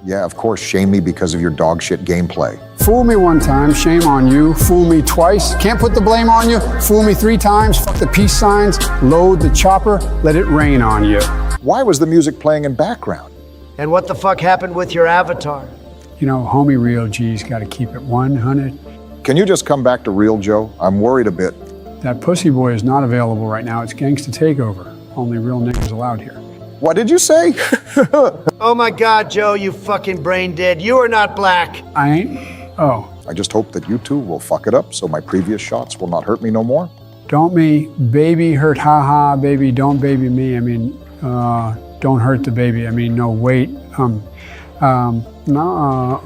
Yeah, of course, shame me because of your dog shit gameplay. Fool me one time, shame on you. Fool me twice, can't put the blame on you. Fool me 3 times, fuck the peace signs. Load the chopper, let it rain on you. Why was the music playing in background? And what the fuck happened with your avatar? You know, homie Real G's gotta keep it 100. Can you just come back to Real Joe? I'm worried a bit. That pussy boy is not available right now. It's gangsta takeover. Only real niggas allowed here. What did you say? Oh my God, Joe, you fucking brain dead. You are not black. I ain't? Oh. I just hope that you two will fuck it up so my previous shots will not hurt me no more. Don't me, baby hurt, haha, baby, don't baby me. I mean, don't hurt the baby. I mean, no, wait, no.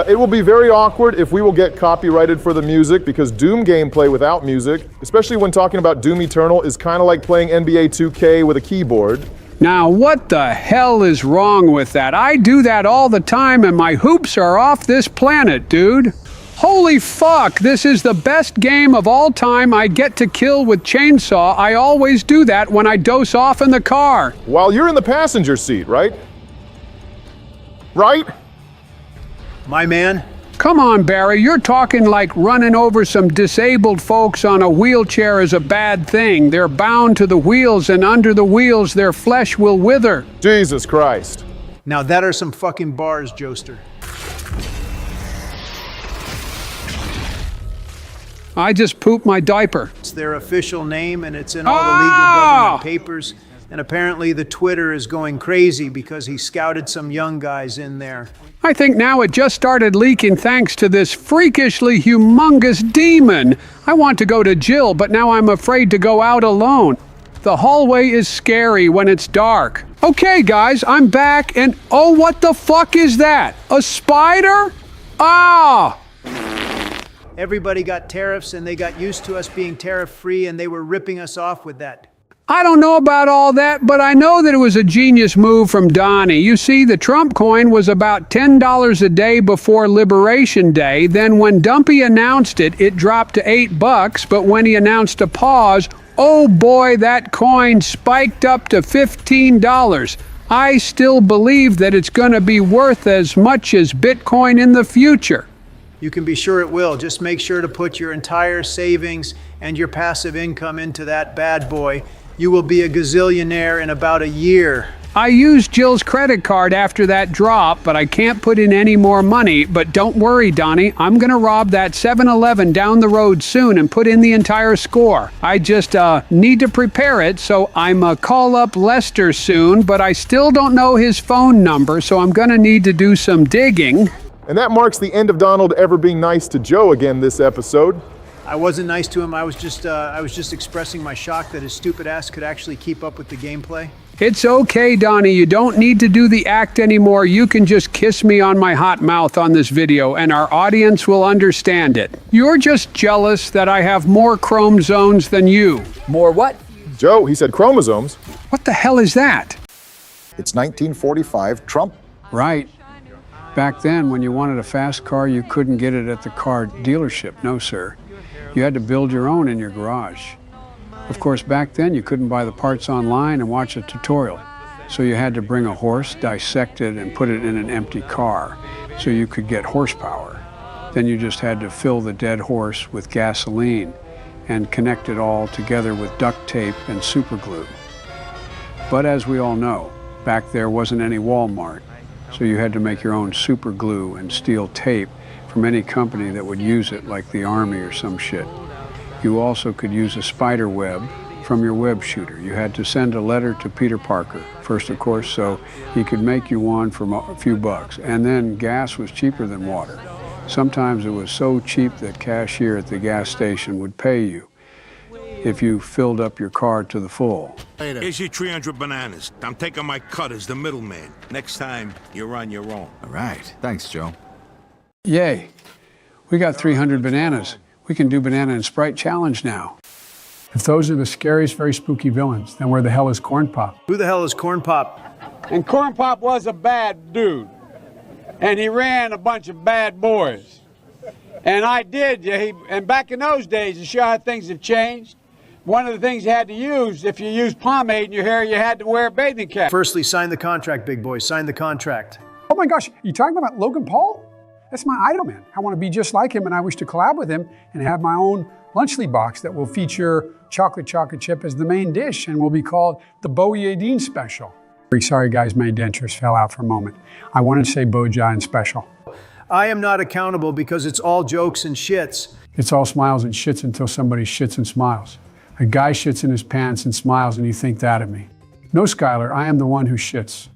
It will be very awkward if we will get copyrighted for the music because Doom gameplay without music, especially when talking about Doom Eternal, is kind of like playing NBA 2K with a keyboard. Now, what the hell is wrong with that? I do that all the time and my hoops are off this planet, dude. Holy fuck, this is the best game of all time. I get to kill with chainsaw. I always do that when I dose off in the car. While you're in the passenger seat, right? Right? My man? Come on, Barry, you're talking like running over some disabled folks on a wheelchair is a bad thing. They're bound to the wheels, and under the wheels their flesh will wither. Jesus Christ. Now that are some fucking bars, Joester. I just pooped my diaper. It's their official name and it's in all the legal government papers. And apparently the Twitter is going crazy because he scouted some young guys in there. I think now it just started leaking thanks to this freakishly humongous demon. I want to go to Jill, but now I'm afraid to go out alone. The hallway is scary when it's dark. Okay, guys, I'm back and oh, what the fuck is that? A spider? Ah! Everybody got tariffs and they got used to us being tariff-free and they were ripping us off with that. I don't know about all that, but I know that it was a genius move from Donnie. You see, the Trump coin was about $10 a day before Liberation Day. Then when Dumpy announced it, it dropped to $8, but when he announced a pause, oh boy, that coin spiked up to $15. I still believe that it's going to be worth as much as Bitcoin in the future. You can be sure it will. Just make sure to put your entire savings and your passive income into that bad boy. You will be a gazillionaire in about a year. I used Jill's credit card after that drop, but I can't put in any more money. But don't worry, Donnie, I'm gonna rob that 7-Eleven down the road soon and put in the entire score. I just need to prepare it, so I'm call up Lester soon, but I still don't know his phone number, so I'm gonna need to do some digging. And that marks the end of Donald ever being nice to Joe again this episode. I wasn't nice to him. I was just expressing my shock that his stupid ass could actually keep up with the gameplay. It's okay, Donnie. You don't need to do the act anymore. You can just kiss me on my hot mouth on this video, and our audience will understand it. You're just jealous that I have more chromosomes than you. More what? Joe, he said chromosomes. What the hell is that? It's 1945, Trump. Right. Back then, when you wanted a fast car, you couldn't get it at the car dealership. No, sir. You had to build your own in your garage. Of course, back then you couldn't buy the parts online and watch a tutorial. So you had to bring a horse, dissect it, and put it in an empty car so you could get horsepower. Then you just had to fill the dead horse with gasoline and connect it all together with duct tape and super glue. But as we all know, back there wasn't any Walmart, so you had to make your own super glue and steel tape from any company that would use it, like the Army or some shit. You also could use a spider web from your web shooter. You had to send a letter to Peter Parker, first of course, so he could make you one for a few bucks. And then gas was cheaper than water. Sometimes it was so cheap that cashier at the gas station would pay you if you filled up your car to the full. Here's your 300 bananas. I'm taking my cut as the middleman. Next time, you're on your own. All right. Thanks, Joe. Yay. We got 300 bananas. We can do Banana and Sprite Challenge now. If those are the scariest, very spooky villains, then where the hell is Corn Pop? Who the hell is Corn Pop? And Corn Pop was a bad dude. And he ran a bunch of bad boys. And I did. And back in those days, to show how things have changed, one of the things you had to use, if you used pomade in your hair, you had to wear a bathing cap. Firstly, sign the contract, big boy. Sign the contract. Oh my gosh, you talking about Logan Paul? That's my idol, man. I want to be just like him, and I wish to collab with him and have my own lunchly box that will feature chocolate chip as the main dish and will be called the Boyardeen Special. Very sorry, guys, my dentures fell out for a moment. I wanted to say Bojan Special. I am not accountable because it's all jokes and shits. It's all smiles and shits until somebody shits and smiles. A guy shits in his pants and smiles, and you think that of me. No, Skylar, I am the one who shits.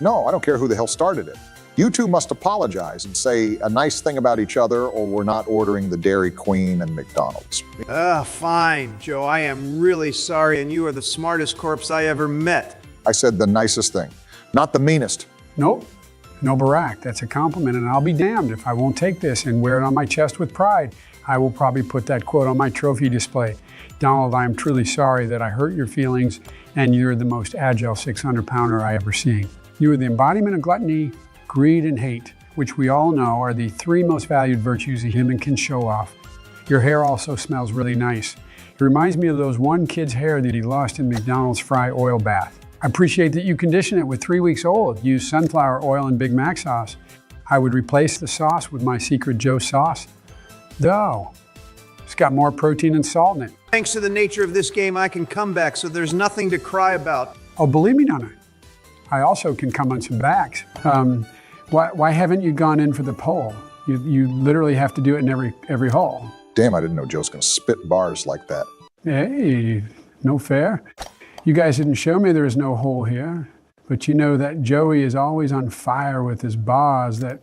No, I don't care who the hell started it. You two must apologize and say a nice thing about each other, or we're not ordering the Dairy Queen and McDonald's. Fine, Joe. I am really sorry, and you are the smartest corpse I ever met. I said the nicest thing, not the meanest. Nope, no Barack. That's a compliment, and I'll be damned if I won't take this and wear it on my chest with pride. I will probably put that quote on my trophy display. Donald, I am truly sorry that I hurt your feelings, and you're the most agile 600-pounder I ever seen. You are the embodiment of gluttony, greed, and hate, which we all know are the three most valued virtues a human can show off. Your hair also smells really nice. It reminds me of those one kid's hair that he lost in McDonald's fry oil bath. I appreciate that you condition it with 3 weeks old. Use sunflower oil and Big Mac sauce. I would replace the sauce with my secret Joe sauce. Though, it's got more protein and salt in it. Thanks to the nature of this game, I can come back, so there's nothing to cry about. Oh, believe me, Donna. I also can come on some backs. Why haven't you gone in for the poll? You literally have to do it in every hole. Damn, I didn't know Joe's gonna spit bars like that. Hey, no fair. You guys didn't show me there is no hole here, but you know that Joey is always on fire with his bars that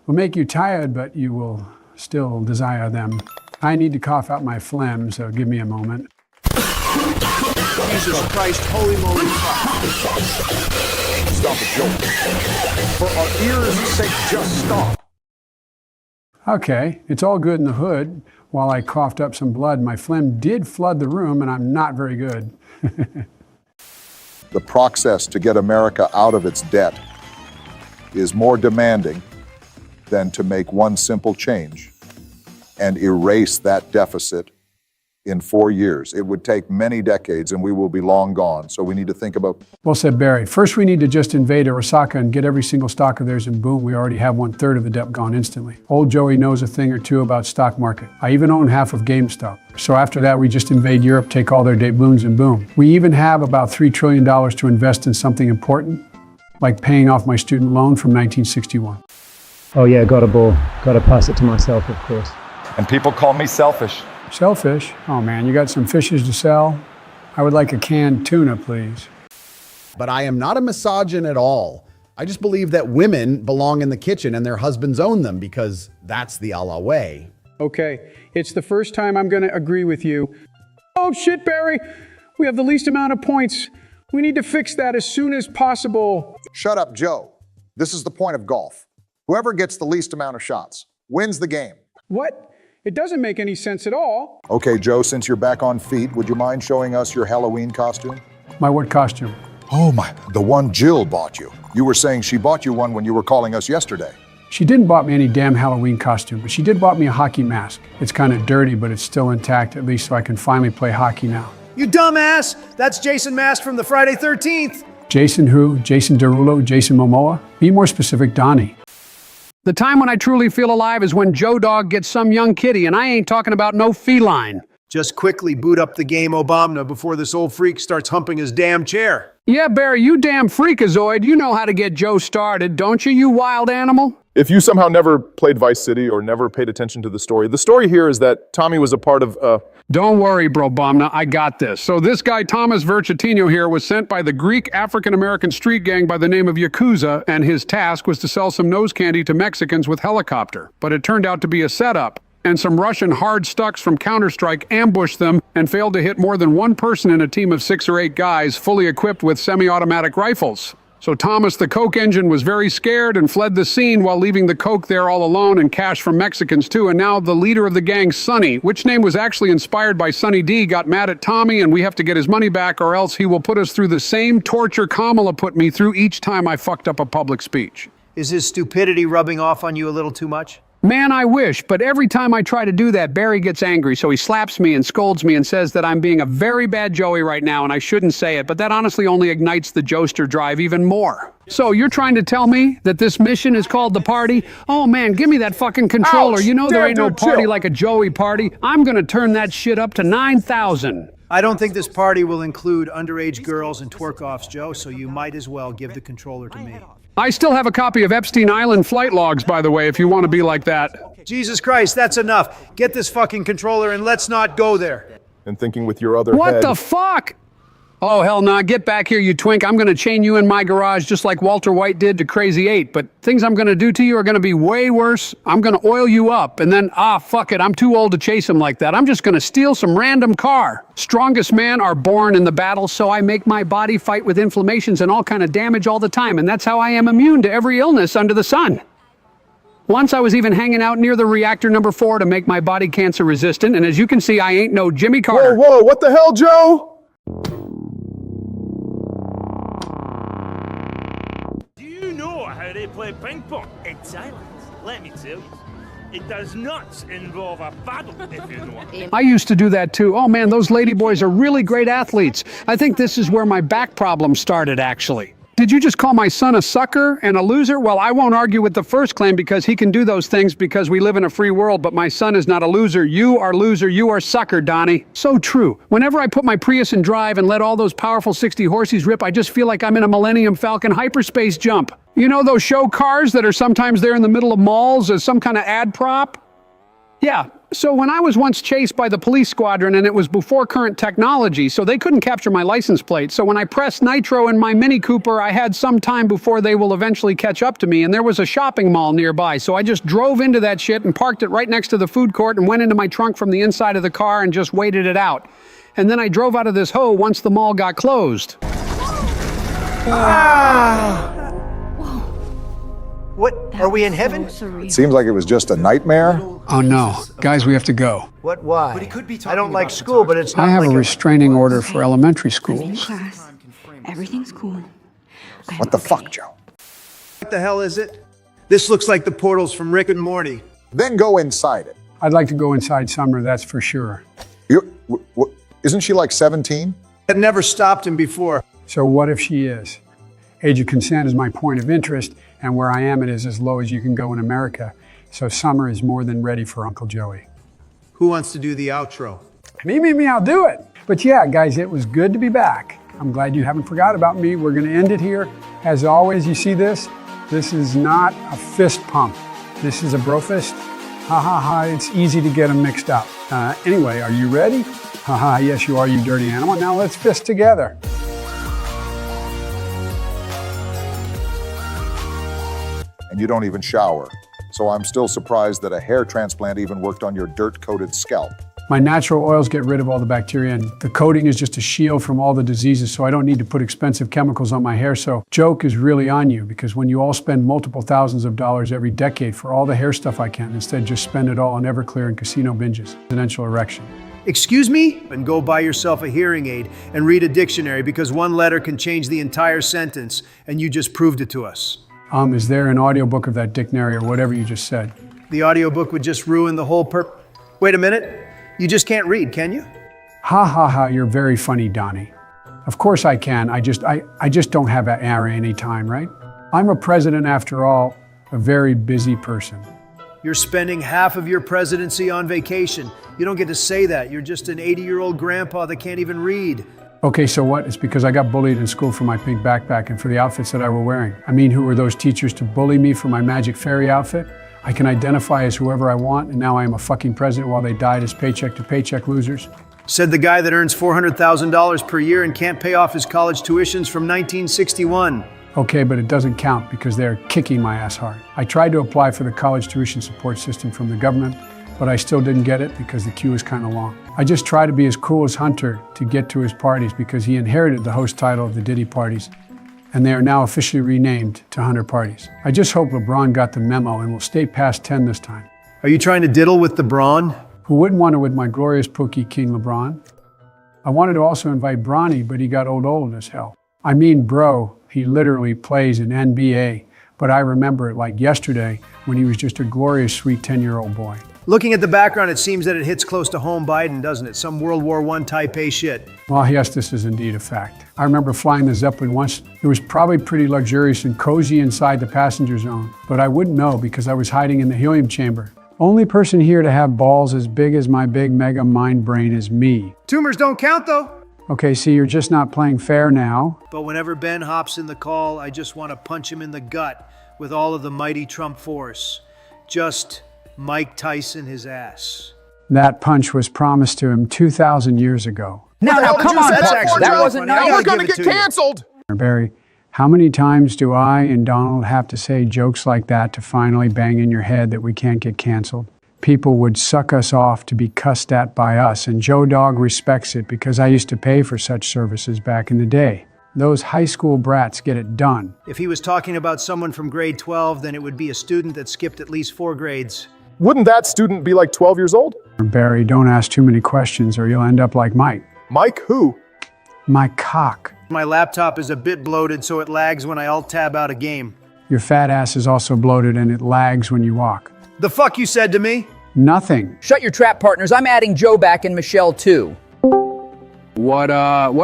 will make you tired, but you will still desire them. I need to cough out my phlegm, so give me a moment. Jesus Christ, holy moly fuck. Stop it, Joe. For our ears' sake, just stop. Okay, it's all good in the hood. While I coughed up some blood, my phlegm did flood the room, and I'm not very good. The process to get America out of its debt is more demanding than to make one simple change and erase that deficit in 4 years. It would take many decades, and we will be long gone. So we need to think about... Well said, Barry. First, we need to just invade Arasaka and get every single stock of theirs, and boom, we already have 1/3 of the debt gone instantly. Old Joey knows a thing or two about stock market. I even own half of GameStop. So after that, we just invade Europe, take all their doubloons, and boom. We even have about $3 trillion to invest in something important, like paying off my student loan from 1961. Oh yeah, got a ball. Got to pass it to myself, of course. And people call me selfish. Selfish? Oh man, you got some fishes to sell? I would like a canned tuna, please. But I am not a misogyn at all. I just believe that women belong in the kitchen and their husbands own them because that's the a la way. Okay, it's the first time I'm going to agree with you. Oh shit, Barry! We have the least amount of points. We need to fix that as soon as possible. Shut up, Joe. This is the point of golf. Whoever gets the least amount of shots wins the game. What? It doesn't make any sense at all. Okay, Joe, since you're back on feet, would you mind showing us your Halloween costume? My what costume? Oh my, the one Jill bought you. You were saying she bought you one when you were calling us yesterday. She didn't bought me any damn Halloween costume, but she did bought me a hockey mask. It's kind of dirty, but it's still intact, at least so I can finally play hockey now. You dumbass! That's Jason Mask from the Friday 13th. Jason who? Jason Derulo? Jason Momoa? Be more specific, Donnie. The time when I truly feel alive is when Joe Dog gets some young kitty, and I ain't talking about no feline. Just quickly boot up the game Obama before this old freak starts humping his damn chair. Yeah, Barry, you damn freakazoid. You know how to get Joe started, don't you, you wild animal? If you somehow never played Vice City or never paid attention to the story here is that Tommy was a part of Don't worry, bro Bomna, I got this. So this guy, Thomas Vercitino here, was sent by the Greek African-American street gang by the name of Yakuza, and his task was to sell some nose candy to Mexicans with helicopter. But it turned out to be a setup, and some Russian hard stucks from Counter-Strike ambushed them and failed to hit more than one person in a team of 6 or 8 guys fully equipped with semi-automatic rifles. So Thomas the Coke engine was very scared and fled the scene while leaving the Coke there all alone and cash from Mexicans too. And now the leader of the gang, Sonny, which name was actually inspired by Sonny D, got mad at Tommy, and we have to get his money back or else he will put us through the same torture Kamala put me through each time I fucked up a public speech. Is his stupidity rubbing off on you a little too much? Man, I wish, but every time I try to do that, Barry gets angry, so he slaps me and scolds me and says that I'm being a very bad Joey right now and I shouldn't say it, but that honestly only ignites the Joester drive even more. So you're trying to tell me that this mission is called the party? Oh man, give me that fucking controller. Ouch! You know there ain't no Dude, party chill. like a Joey party. I'm gonna turn that shit up to 9,000. I don't think this party will include underage girls and twerk-offs, Joe, so you might as well give the controller to me. I still have a copy of Epstein Island flight logs, by the way, if you want to be like that. Jesus Christ, that's enough. Get this fucking controller and let's not go there. And thinking with your other What head. the fuck? Oh, hell nah, get back here, you twink. I'm gonna chain you in my garage just like Walter White did to Crazy 8, but things I'm gonna do to you are gonna be way worse. I'm gonna oil you up, and then, fuck it, I'm too old to chase him like that. I'm just gonna steal some random car. Strongest men are born in the battle, so I make my body fight with inflammations and all kind of damage all the time, and that's how I am immune to every illness under the sun. Once I was even hanging out near the reactor number 4 to make my body cancer resistant, and as you can see, I ain't no Jimmy Carter. Whoa, what the hell, Joe? Do you know how they play ping pong in silence? Let me tell you, it does not involve a paddle, if you know what I mean. I used to do that too. Oh man, those ladyboys are really great athletes. I think this is where my back problem started, actually. Did you just call my son a sucker and a loser? Well, I won't argue with the first claim because he can do those things because we live in a free world, but my son is not a loser. You are loser. You are sucker, Donnie. So true. Whenever I put my Prius in drive and let all those powerful 60 horses rip, I just feel like I'm in a Millennium Falcon hyperspace jump. You know those show cars that are sometimes there in the middle of malls as some kind of ad prop? Yeah, so when I was once chased by the police squadron and it was before current technology, so they couldn't capture my license plate. So when I pressed nitro in my Mini Cooper, I had some time before they will eventually catch up to me, and there was a shopping mall nearby. So I just drove into that shit and parked it right next to the food court and went into my trunk from the inside of the car and just waited it out. And then I drove out of this hole once the mall got closed. What? Are we in heaven? It seems like it was just a nightmare. Oh no, guys, we have to go. What? Why? I don't like school, but it's not I have like a restraining order for elementary I'm in schools. class. Everything's cool. What the fuck, Joe? What the hell is it? This looks like the portals from Rick and Morty. Then go inside it. I'd like to go inside Summer, that's for sure. Isn't she like 17? That never stopped him before. So what if she is? Age of consent is my point of interest, and where I am it is as low as you can go in America. So Summer is more than ready for Uncle Joey. Who wants to do the outro? Me, I'll do it. But yeah, guys, it was good to be back. I'm glad you haven't forgot about me. We're gonna end it here. As always, you see this? This is not a fist pump. This is a bro fist. Ha ha ha, it's easy to get them mixed up. Anyway, are you ready? Ha ha, yes you are, you dirty animal. Now let's fist together. And you don't even shower. So I'm still surprised that a hair transplant even worked on your dirt-coated scalp. My natural oils get rid of all the bacteria, and the coating is just a shield from all the diseases, so I don't need to put expensive chemicals on my hair. So joke is really on you, because when you all spend multiple thousands of dollars every decade for all the hair stuff I can, instead just spend it all on Everclear and casino binges. Residential erection. Excuse me? And go buy yourself a hearing aid and read a dictionary because one letter can change the entire sentence, and you just proved it to us. Is there an audiobook of that dictionary or whatever you just said? The audiobook would just ruin the whole Wait a minute. You just can't read, can you? Ha ha ha, you're very funny, Donnie. Of course I can, I just don't have any time, right? I'm a president after all, a very busy person. You're spending half of your presidency on vacation. You don't get to say that. You're just an 80-year-old grandpa that can't even read. Okay, so what? It's because I got bullied in school for my pink backpack and for the outfits that I were wearing. I mean, who were those teachers to bully me for my magic fairy outfit? I can identify as whoever I want, and now I am a fucking president while they died as paycheck to paycheck losers. Said the guy that earns $400,000 per year and can't pay off his college tuitions from 1961. Okay, but it doesn't count because they're kicking my ass hard. I tried to apply for the college tuition support system from the government, but I still didn't get it because the queue is kind of long. I just try to be as cool as Hunter to get to his parties because he inherited the host title of the Diddy parties, and they are now officially renamed to Hunter parties. I just hope LeBron got the memo and will stay past 10 this time. Are you trying to diddle with the Braun? Who wouldn't want to with my glorious Pookie King LeBron? I wanted to also invite Bronny, but he got old as hell. I mean, bro, he literally plays in NBA, But I remember it like yesterday when he was just a glorious, sweet 10-year-old boy. Looking at the background, it seems that it hits close to home Biden, doesn't it? Some World War I Taipei shit. Well, yes, this is indeed a fact. I remember flying the Zeppelin once. It was probably pretty luxurious and cozy inside the passenger zone, but I wouldn't know because I was hiding in the helium chamber. Only person here to have balls as big as my big mega mind brain is me. Tumors don't count, though. Okay, see, you're just not playing fair now. But whenever Ben hops in the call, I just want to punch him in the gut with all of the mighty Trump force. Just Mike Tyson his ass. That punch was promised to him 2,000 years ago. Now, come on, that wasn't Now we're going to get canceled. Barry, how many times do I and Donald have to say jokes like that to finally bang in your head that we can't get canceled? People would suck us off to be cussed at by us, and Joe Dog respects it because I used to pay for such services back in the day. Those high school brats get it done. If he was talking about someone from grade 12, then it would be a student that skipped at least 4 grades. Wouldn't that student be like 12 years old? Barry, don't ask too many questions or you'll end up like Mike. Mike who? My cock. My laptop is a bit bloated, so it lags when I alt-tab out a game. Your fat ass is also bloated and it lags when you walk. The fuck you said to me? Nothing. Shut your trap, partners. I'm adding Joe back and Michelle too. What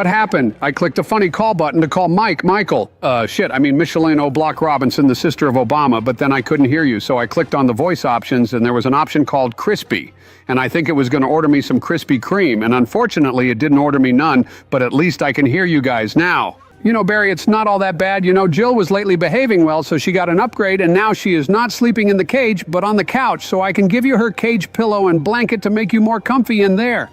happened? I clicked a funny call button to call Michael. Micheline O'Block Robinson, the sister of Obama, but then I couldn't hear you, so I clicked on the voice options and there was an option called Crispy. And I think it was going to order me some Krispy Kreme, and unfortunately it didn't order me none, but at least I can hear you guys now. You know, Barry, it's not all that bad. You know, Jill was lately behaving well, so she got an upgrade, and now she is not sleeping in the cage, but on the couch, so I can give you her cage pillow and blanket to make you more comfy in there.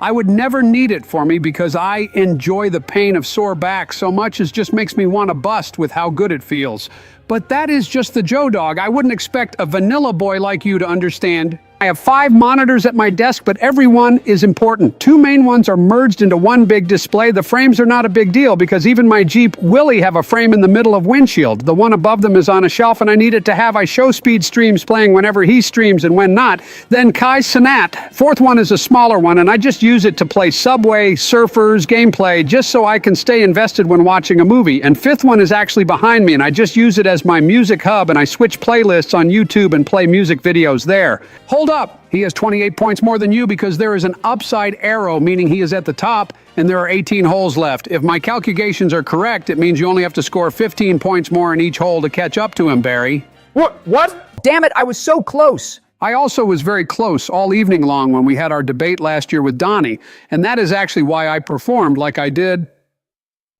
I would never need it for me because I enjoy the pain of sore back so much it just makes me want to bust with how good it feels. But that is just the Joe Dog. I wouldn't expect a vanilla boy like you to understand. I have 5 monitors at my desk, but every one is important. 2 main ones are merged into one big display. The frames are not a big deal because even my Jeep Willie have a frame in the middle of windshield. The one above them is on a shelf and I need it to have show speed streams playing whenever he streams and when not. Then Kai Cenat. 4th one is a smaller one and I just use it to play Subway, Surfers, gameplay just so I can stay invested when watching a movie. And 5th one is actually behind me and I just use it as my music hub and I switch playlists on YouTube and play music videos there. Hold up. He has 28 points more than you because there is an upside arrow, meaning he is at the top, and there are 18 holes left. If my calculations are correct, it means you only have to score 15 points more in each hole to catch up to him, Barry. What? Damn it, I was so close. I also was very close all evening long when we had our debate last year with Donnie, and that is actually why I performed like I did.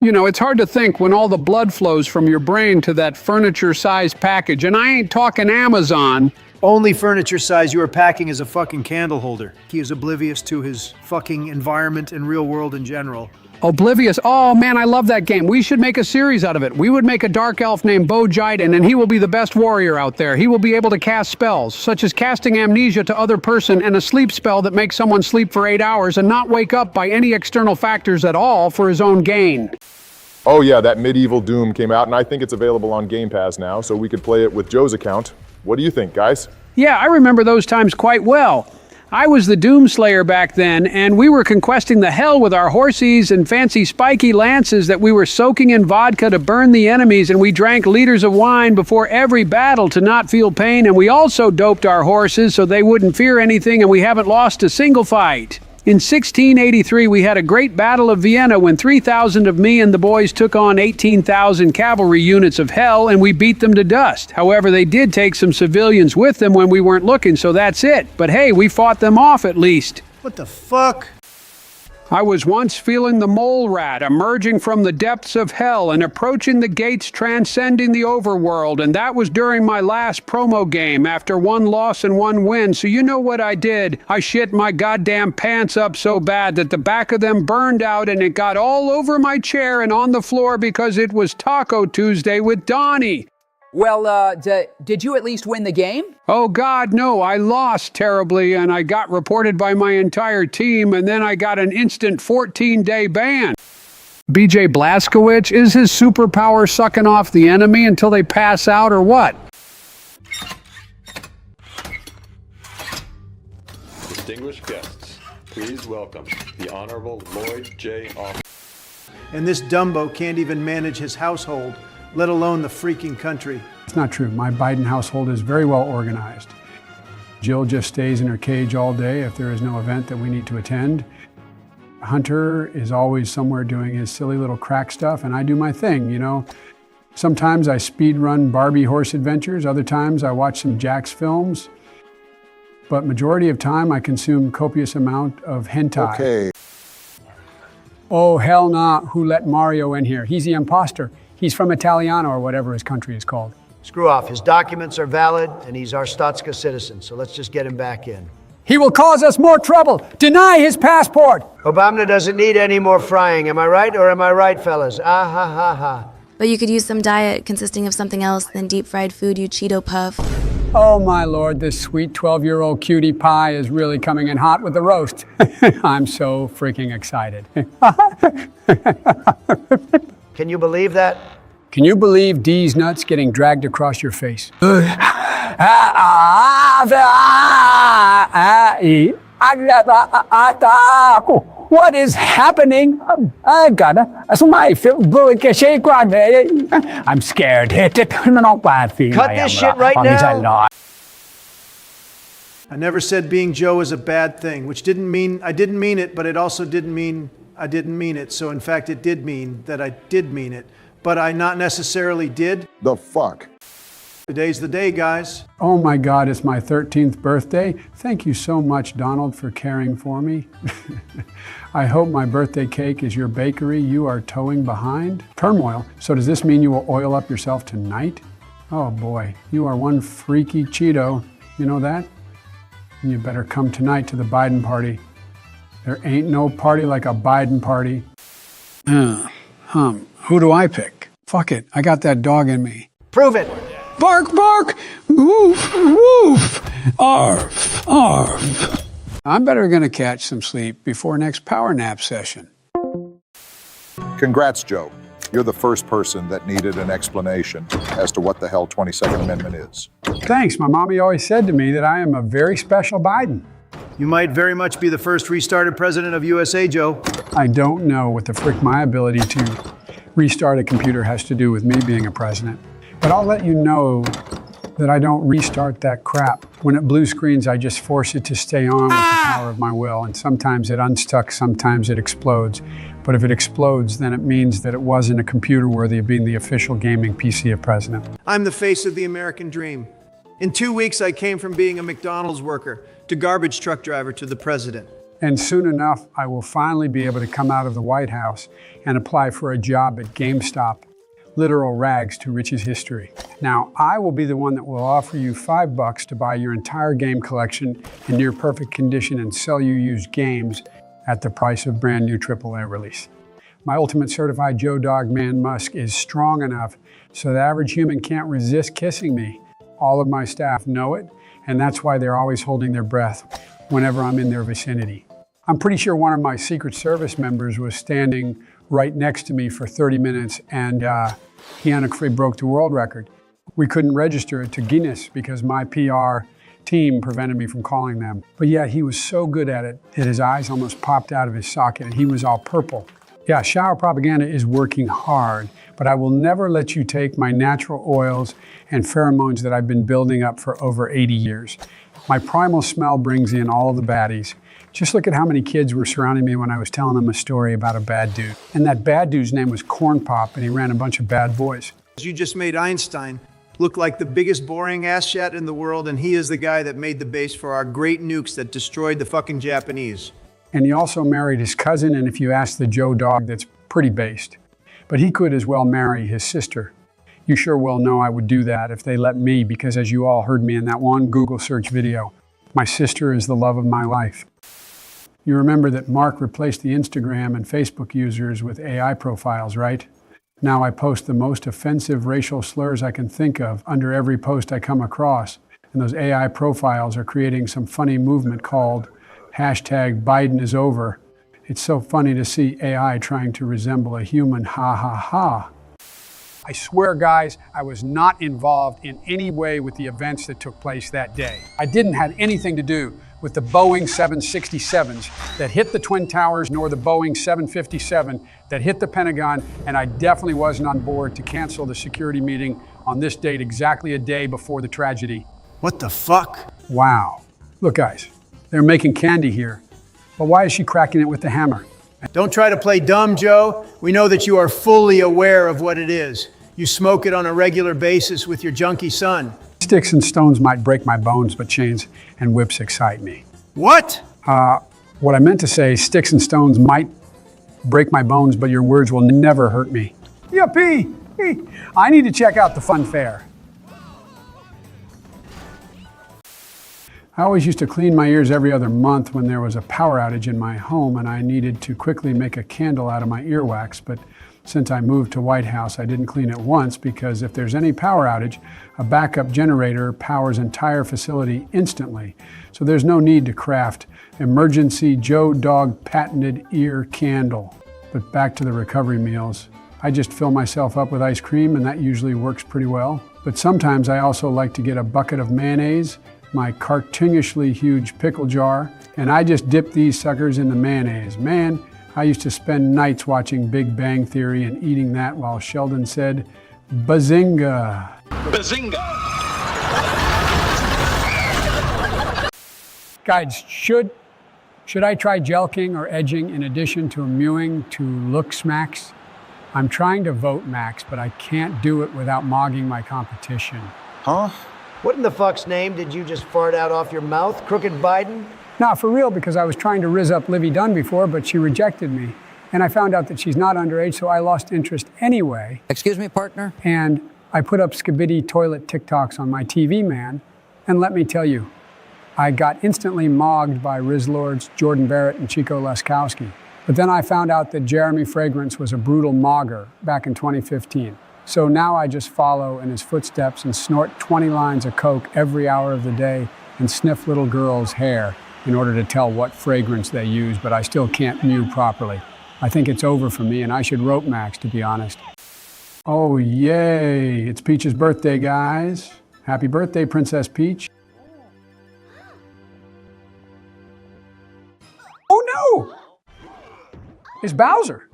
You know, it's hard to think when all the blood flows from your brain to that furniture-sized package, and I ain't talking Amazon. Only furniture size you are packing is a fucking candle holder. He is oblivious to his fucking environment and real world in general. Oblivious. Oh man, I love that game. We should make a series out of it. We would make a dark elf named Bo Jiden, and he will be the best warrior out there. He will be able to cast spells, such as casting amnesia to other person and a sleep spell that makes someone sleep for 8 hours and not wake up by any external factors at all for his own gain. Oh yeah, that medieval Doom came out, and I think it's available on Game Pass now, so we could play it with Joe's account. What do you think, guys? Yeah, I remember those times quite well. I was the Doomslayer back then, and we were conquesting the hell with our horsies and fancy spiky lances that we were soaking in vodka to burn the enemies, and we drank liters of wine before every battle to not feel pain, and we also doped our horses so they wouldn't fear anything, and we haven't lost a single fight. In 1683, we had a great battle of Vienna when 3,000 of me and the boys took on 18,000 cavalry units of hell and we beat them to dust. However, they did take some civilians with them when we weren't looking, so that's it. But hey, we fought them off at least. What the fuck? I was once feeling the mole rat emerging from the depths of hell and approaching the gates transcending the overworld, and that was during my last promo game after 1 loss and 1 win. So you know what I did? I shit my goddamn pants up so bad that the back of them burned out and it got all over my chair and on the floor because it was Taco Tuesday with Donnie. Well, did you at least win the game? Oh God, no, I lost terribly and I got reported by my entire team and then I got an instant 14-day ban. BJ Blazkowicz, is his superpower sucking off the enemy until they pass out or what? Distinguished guests, please welcome the Honorable Lloyd J. Austin. And this Dumbo can't even manage his household, let alone the freaking country. It's not true. My Biden household is very well organized. Jill just stays in her cage all day if there is no event that we need to attend. Hunter is always somewhere doing his silly little crack stuff, and I do my thing, you know. Sometimes I speed run Barbie horse adventures, other times I watch some Jax films, but majority of time I consume copious amount of hentai. Okay. Oh, hell nah, who let Mario in here? He's the imposter. He's from Italiano or whatever his country is called. Screw off. His documents are valid, and he's our Statska citizen, so let's just get him back in. He will cause us more trouble. Deny his passport. Obama doesn't need any more frying. Am I right or am I right, fellas? Ah, ha, ha, ha. But you could use some diet consisting of something else than deep fried food, you Cheeto puff. Oh my Lord, this sweet 12-year-old cutie pie is really coming in hot with the roast. I'm so freaking excited. Can you believe that? Can you believe D's nuts getting dragged across your face? What is happening? I'm scared. Cut this shit right now. I never said being Joe is a bad thing, which didn't mean I didn't mean it, but it also didn't mean I didn't mean it. So in fact, it did mean that I did mean it, but I not necessarily did. The fuck? Today's the day, guys. Oh my God, it's my 13th birthday. Thank you so much, Donald, for caring for me. I hope my birthday cake is your bakery you are towing behind. Turmoil. So does this mean you will oil up yourself tonight? Oh boy, you are one freaky Cheeto. You know that? And you better come tonight to the Biden party. There ain't no party like a Biden party. Who do I pick? Fuck it, I got that dog in me. Prove it. Bark, bark, woof, woof, arf, arf. I'm better gonna catch some sleep before next power nap session. Congrats, Joe. You're the first person that needed an explanation as to what the hell 22nd Amendment is. Thanks, my mommy always said to me that I am a very special Biden. You might very much be the first restarted president of USA, Joe. I don't know what the frick my ability to restart a computer has to do with me being a president. But I'll let you know that I don't restart that crap. When it blue screens, I just force it to stay on with the power of my will. And sometimes it unstuck, sometimes it explodes. But if it explodes, then it means that it wasn't a computer worthy of being the official gaming PC of president. I'm the face of the American dream. In 2 weeks, I came from being a McDonald's worker to garbage truck driver to the president. And soon enough, I will finally be able to come out of the White House and apply for a job at GameStop. Literal rags to riches history. Now, I will be the one that will offer you $5 to buy your entire game collection in near perfect condition and sell you used games at the price of brand new AAA release. My ultimate certified Joe Dog Man Musk is strong enough so the average human can't resist kissing me. All of my staff know it, and that's why they're always holding their breath whenever I'm in their vicinity. I'm pretty sure one of my Secret Service members was standing right next to me for 30 minutes and he unafraid broke the world record. We couldn't register it to Guinness because my PR team prevented me from calling them. But yeah, he was so good at it that his eyes almost popped out of his socket and he was all purple. Yeah, shower propaganda is working hard, but I will never let you take my natural oils and pheromones that I've been building up for over 80 years. My primal smell brings in all of the baddies. Just look at how many kids were surrounding me when I was telling them a story about a bad dude. And that bad dude's name was Corn Pop, and he ran a bunch of bad boys. You just made Einstein look like the biggest boring ass chat in the world, and he is the guy that made the base for our great nukes that destroyed the fucking Japanese. And he also married his cousin, and if you ask the Joe Dog, that's pretty based. But he could as well marry his sister. You sure well know I would do that if they let me, because as you all heard me in that one Google search video, my sister is the love of my life. You remember that Mark replaced the Instagram and Facebook users with AI profiles, right? Now I post the most offensive racial slurs I can think of under every post I come across. And those AI profiles are creating some funny movement called #BidenIsOver. It's so funny to see AI trying to resemble a human, ha ha ha. I swear, guys, I was not involved in any way with the events that took place that day. I didn't have anything to do with the Boeing 767s that hit the Twin Towers, nor the Boeing 757 that hit the Pentagon, and I definitely wasn't on board to cancel the security meeting on this date, exactly a day before the tragedy. What the fuck? Wow. Look, guys, they're making candy here. But why is she cracking it with the hammer? Don't try to play dumb, Joe. We know that you are fully aware of what it is. You smoke it on a regular basis with your junkie son. Sticks and stones might break my bones, but chains and whips excite me. What? What I meant to say, sticks and stones might break my bones, but your words will never hurt me. Yippee! I need to check out the fun fair. I always used to clean my ears every other month when there was a power outage in my home and I needed to quickly make a candle out of my earwax, but since I moved to White House, I didn't clean it once because if there's any power outage, a backup generator powers entire facility instantly. So there's no need to craft emergency Joe Dog patented ear candle. But back to the recovery meals. I just fill myself up with ice cream and that usually works pretty well. But sometimes I also like to get a bucket of mayonnaise, my cartoonishly huge pickle jar, and I just dip these suckers in the mayonnaise. Man, I used to spend nights watching Big Bang Theory and eating that while Sheldon said, bazinga. Bazinga! Guys, should I try jelking or edging in addition to mewing to looks max? I'm trying to vote max, but I can't do it without mogging my competition. Huh? What in the fuck's name did you just fart out off your mouth? Crooked Biden? Nah, for real, because I was trying to rizz up Livy Dunn before, but she rejected me. And I found out that she's not underage, so I lost interest anyway. Excuse me, partner? And I put up skibidi toilet TikToks on my TV man. And let me tell you, I got instantly mogged by Riz Lords, Jordan Barrett, and Chico Leskowski. But then I found out that Jeremy Fragrance was a brutal mogger back in 2015. So now I just follow in his footsteps and snort 20 lines of coke every hour of the day and sniff little girls' hair in order to tell what fragrance they use, but I still can't mew properly. I think it's over for me and I should rope max, to be honest. Oh, yay, it's Peach's birthday, guys. Happy birthday, Princess Peach. Oh no! It's Bowser.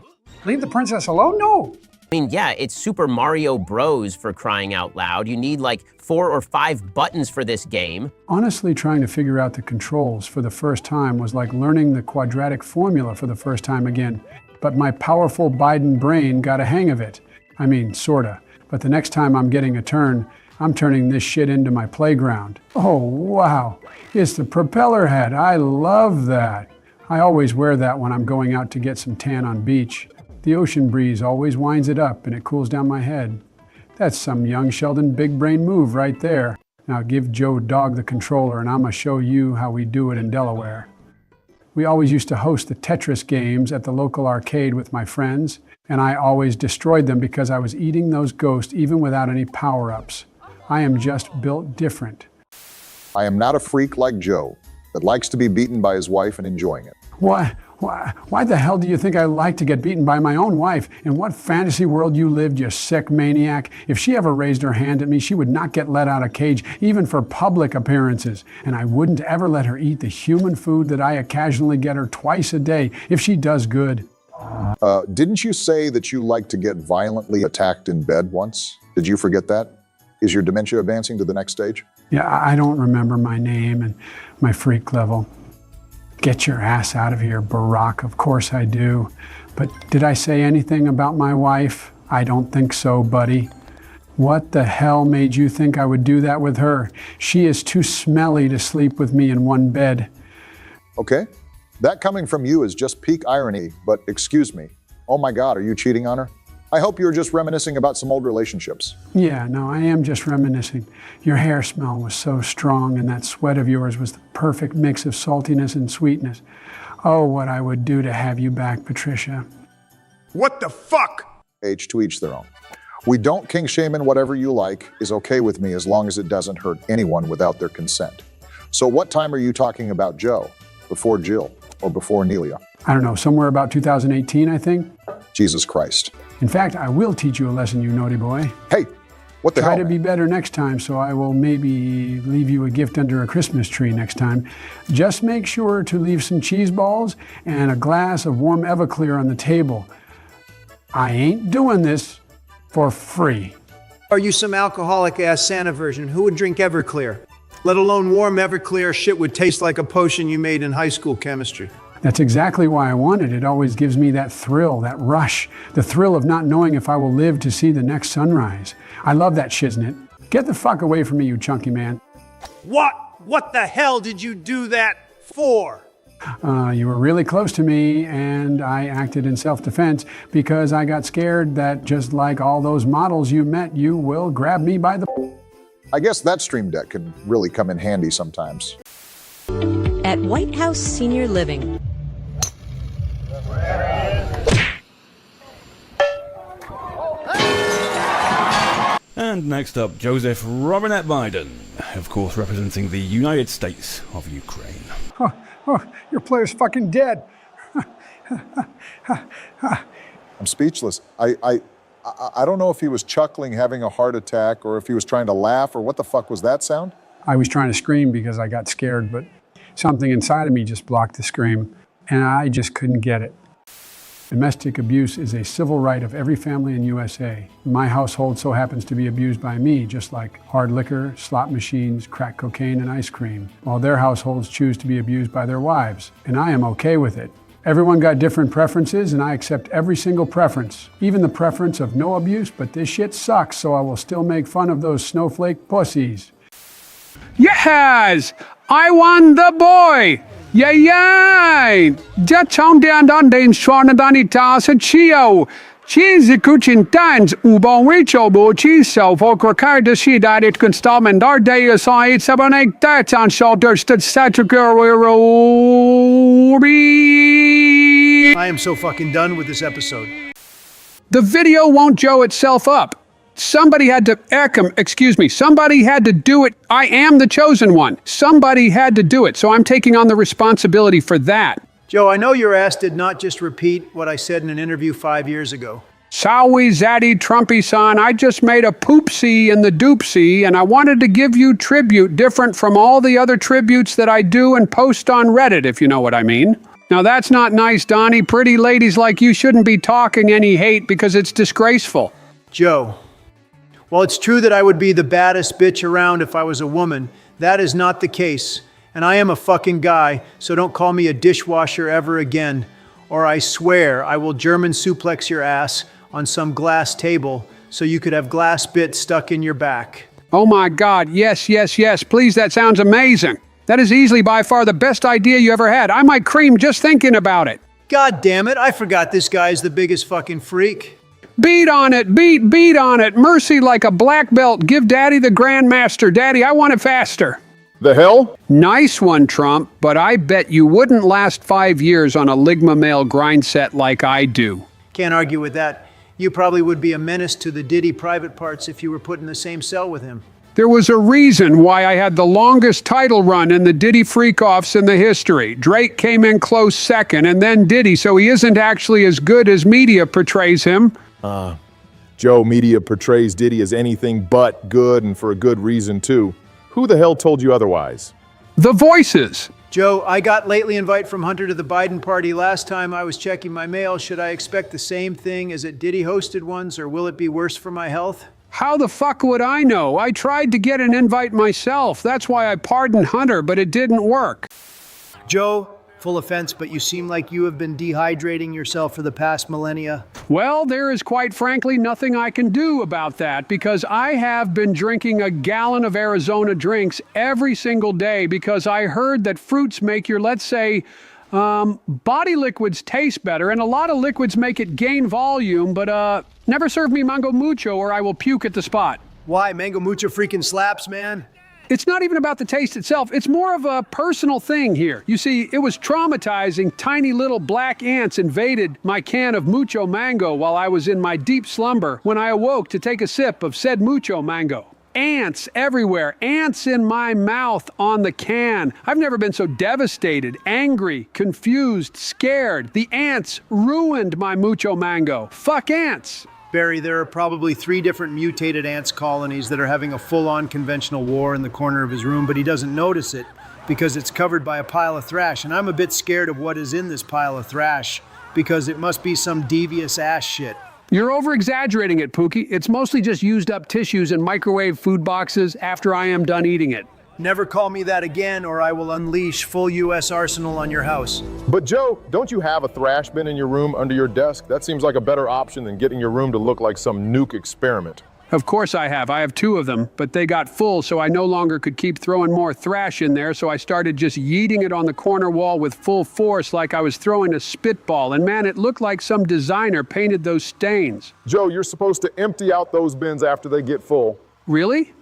Leave the princess alone? No. I mean, yeah, it's Super Mario Bros. For crying out loud. You need like 4 or 5 buttons for this game. Honestly, trying to figure out the controls for the first time was like learning the quadratic formula for the first time again. But my powerful Biden brain got a hang of it. I mean, sorta. But the next time I'm getting a turn, I'm turning this shit into my playground. Oh, wow. It's the propeller head. I love that. I always wear that when I'm going out to get some tan on beach. The ocean breeze always winds it up and it cools down my head. That's some young Sheldon big brain move right there. Now give Joe Dog the controller and I'ma show you how we do it in Delaware. We always used to host the Tetris games at the local arcade with my friends, and I always destroyed them because I was eating those ghosts even without any power-ups. I am just built different. I am not a freak like Joe that likes to be beaten by his wife and enjoying it. Why the hell do you think I like to get beaten by my own wife? In what fantasy world you lived, you sick maniac? If she ever raised her hand at me, she would not get let out of cage, even for public appearances. And I wouldn't ever let her eat the human food that I occasionally get her twice a day, if she does good. Didn't you say that you like to get violently attacked in bed once? Did you forget that? Is your dementia advancing to the next stage? Yeah, I don't remember my name and my freak level. Get your ass out of here, Barack. Of course I do. But did I say anything about my wife? I don't think so, buddy. What the hell made you think I would do that with her? She is too smelly to sleep with me in one bed. Okay. That coming from you is just peak irony, but excuse me. Oh my God, are you cheating on her? I hope you're just reminiscing about some old relationships. Yeah, no, I am just reminiscing. Your hair smell was so strong and that sweat of yours was the perfect mix of saltiness and sweetness. Oh, what I would do to have you back, Patricia. What the fuck? Age to each their own. We don't kink shame, and whatever you like is okay with me as long as it doesn't hurt anyone without their consent. So what time are you talking about Joe? Before Jill or before Nelia? I don't know, somewhere about 2018, I think. Jesus Christ. In fact, I will teach you a lesson, you naughty boy. Hey, what the hell? Try to be better next time, so I will maybe leave you a gift under a Christmas tree next time. Just make sure to leave some cheese balls and a glass of warm Everclear on the table. I ain't doing this for free. Are you some alcoholic-ass Santa version? Who would drink Everclear? Let alone warm Everclear, shit would taste like a potion you made in high school chemistry. That's exactly why I want it. It always gives me that thrill, that rush, the thrill of not knowing if I will live to see the next sunrise. I love that shiznit. Get the fuck away from me, you chunky man. What the hell did you do that for? You were really close to me, and I acted in self-defense because I got scared that just like all those models you met, you will grab me by the... I guess that Stream Deck can really come in handy sometimes. At White House Senior Living. And next up, Joseph Robinette Biden, of course representing the United States of Ukraine. Your player's fucking dead. I'm speechless. I don't know if he was chuckling, having a heart attack, or if he was trying to laugh, or what the fuck was that sound? I was trying to scream because I got scared, but something inside of me just blocked the scream, and I just couldn't get it. Domestic abuse is a civil right of every family in USA. My household so happens to be abused by me, just like hard liquor, slot machines, crack cocaine, and ice cream, while their households choose to be abused by their wives, and I am okay with it. Everyone got different preferences, and I accept every single preference, even the preference of no abuse, but this shit sucks, so I will still make fun of those snowflake pussies. Yes! I won the boy! Yay! Già c'è un andando in suona d'anità se cio. Ci si cucintans u bon richo bo ci so for crocare de si dat it constalment our day aside 7 8 that on shoulders to statucare. I am so fucking done with this episode. The video won't Joe itself up. Somebody had to, somebody had to do it. I am the chosen one. Somebody had to do it, so I'm taking on the responsibility for that. Joe, I know your ass did not just repeat what I said in an interview 5 years ago. Sowie zaddy Trumpy son, I just made a poopsie in the doopsie, and I wanted to give you tribute different from all the other tributes that I do and post on Reddit, if you know what I mean. Now that's not nice, Donnie. Pretty ladies like you shouldn't be talking any hate because it's disgraceful. Joe, while it's true that I would be the baddest bitch around if I was a woman, that is not the case. And I am a fucking guy, so don't call me a dishwasher ever again. Or I swear I will German suplex your ass on some glass table so you could have glass bits stuck in your back. Oh my God, yes, yes, yes, please, that sounds amazing. That is easily by far the best idea you ever had. I might cream just thinking about it. God damn it, I forgot this guy is the biggest fucking freak. Beat on it, beat on it. Mercy like a black belt. Give Daddy the Grandmaster. Daddy, I want it faster. The hell? Nice one, Trump, but I bet you wouldn't last 5 years on a Ligma male grind set like I do. Can't argue with that. You probably would be a menace to the Diddy private parts if you were put in the same cell with him. There was a reason why I had the longest title run in the Diddy freak-offs in the history. Drake came in close second, and then Diddy, so he isn't actually as good as media portrays him. Joe, media portrays Diddy as anything but good, and for a good reason, too. Who the hell told you otherwise? The voices. Joe, I got lately invite from Hunter to the Biden party. Last time I was checking my mail. Should I expect the same thing as at Diddy hosted ones, or will it be worse for my health? How the fuck would I know? I tried to get an invite myself. That's why I pardoned Hunter, but it didn't work. Joe, full offense, but you seem like you have been dehydrating yourself for the past millennia. Well, there is quite frankly nothing I can do about that because I have been drinking a gallon of Arizona drinks every single day because I heard that fruits make your, let's say, body liquids taste better, and a lot of liquids make it gain volume, but never serve me mango mucho or I will puke at the spot. Why? Mango mucho freaking slaps, man. It's not even about the taste itself. It's more of a personal thing here. You see, it was traumatizing. Tiny little black ants invaded my can of mucho mango while I was in my deep slumber when I awoke to take a sip of said mucho mango. Ants everywhere, ants in my mouth on the can. I've never been so devastated, angry, confused, scared. The ants ruined my mucho mango. Fuck ants. Barry, there are probably 3 different mutated ants colonies that are having a full-on conventional war in the corner of his room, but he doesn't notice it because it's covered by a pile of thrash. And I'm a bit scared of what is in this pile of thrash because it must be some devious ass shit. You're over-exaggerating it, Pookie. It's mostly just used up tissues and microwave food boxes after I am done eating it. Never call me that again, or I will unleash full U.S. arsenal on your house. But Joe, don't you have a thrash bin in your room under your desk? That seems like a better option than getting your room to look like some nuke experiment. Of course I have. I have 2 of them, but they got full, so I no longer could keep throwing more thrash in there, so I started just yeeting it on the corner wall with full force like I was throwing a spitball, and man, it looked like some designer painted those stains. Joe, you're supposed to empty out those bins after they get full. Really?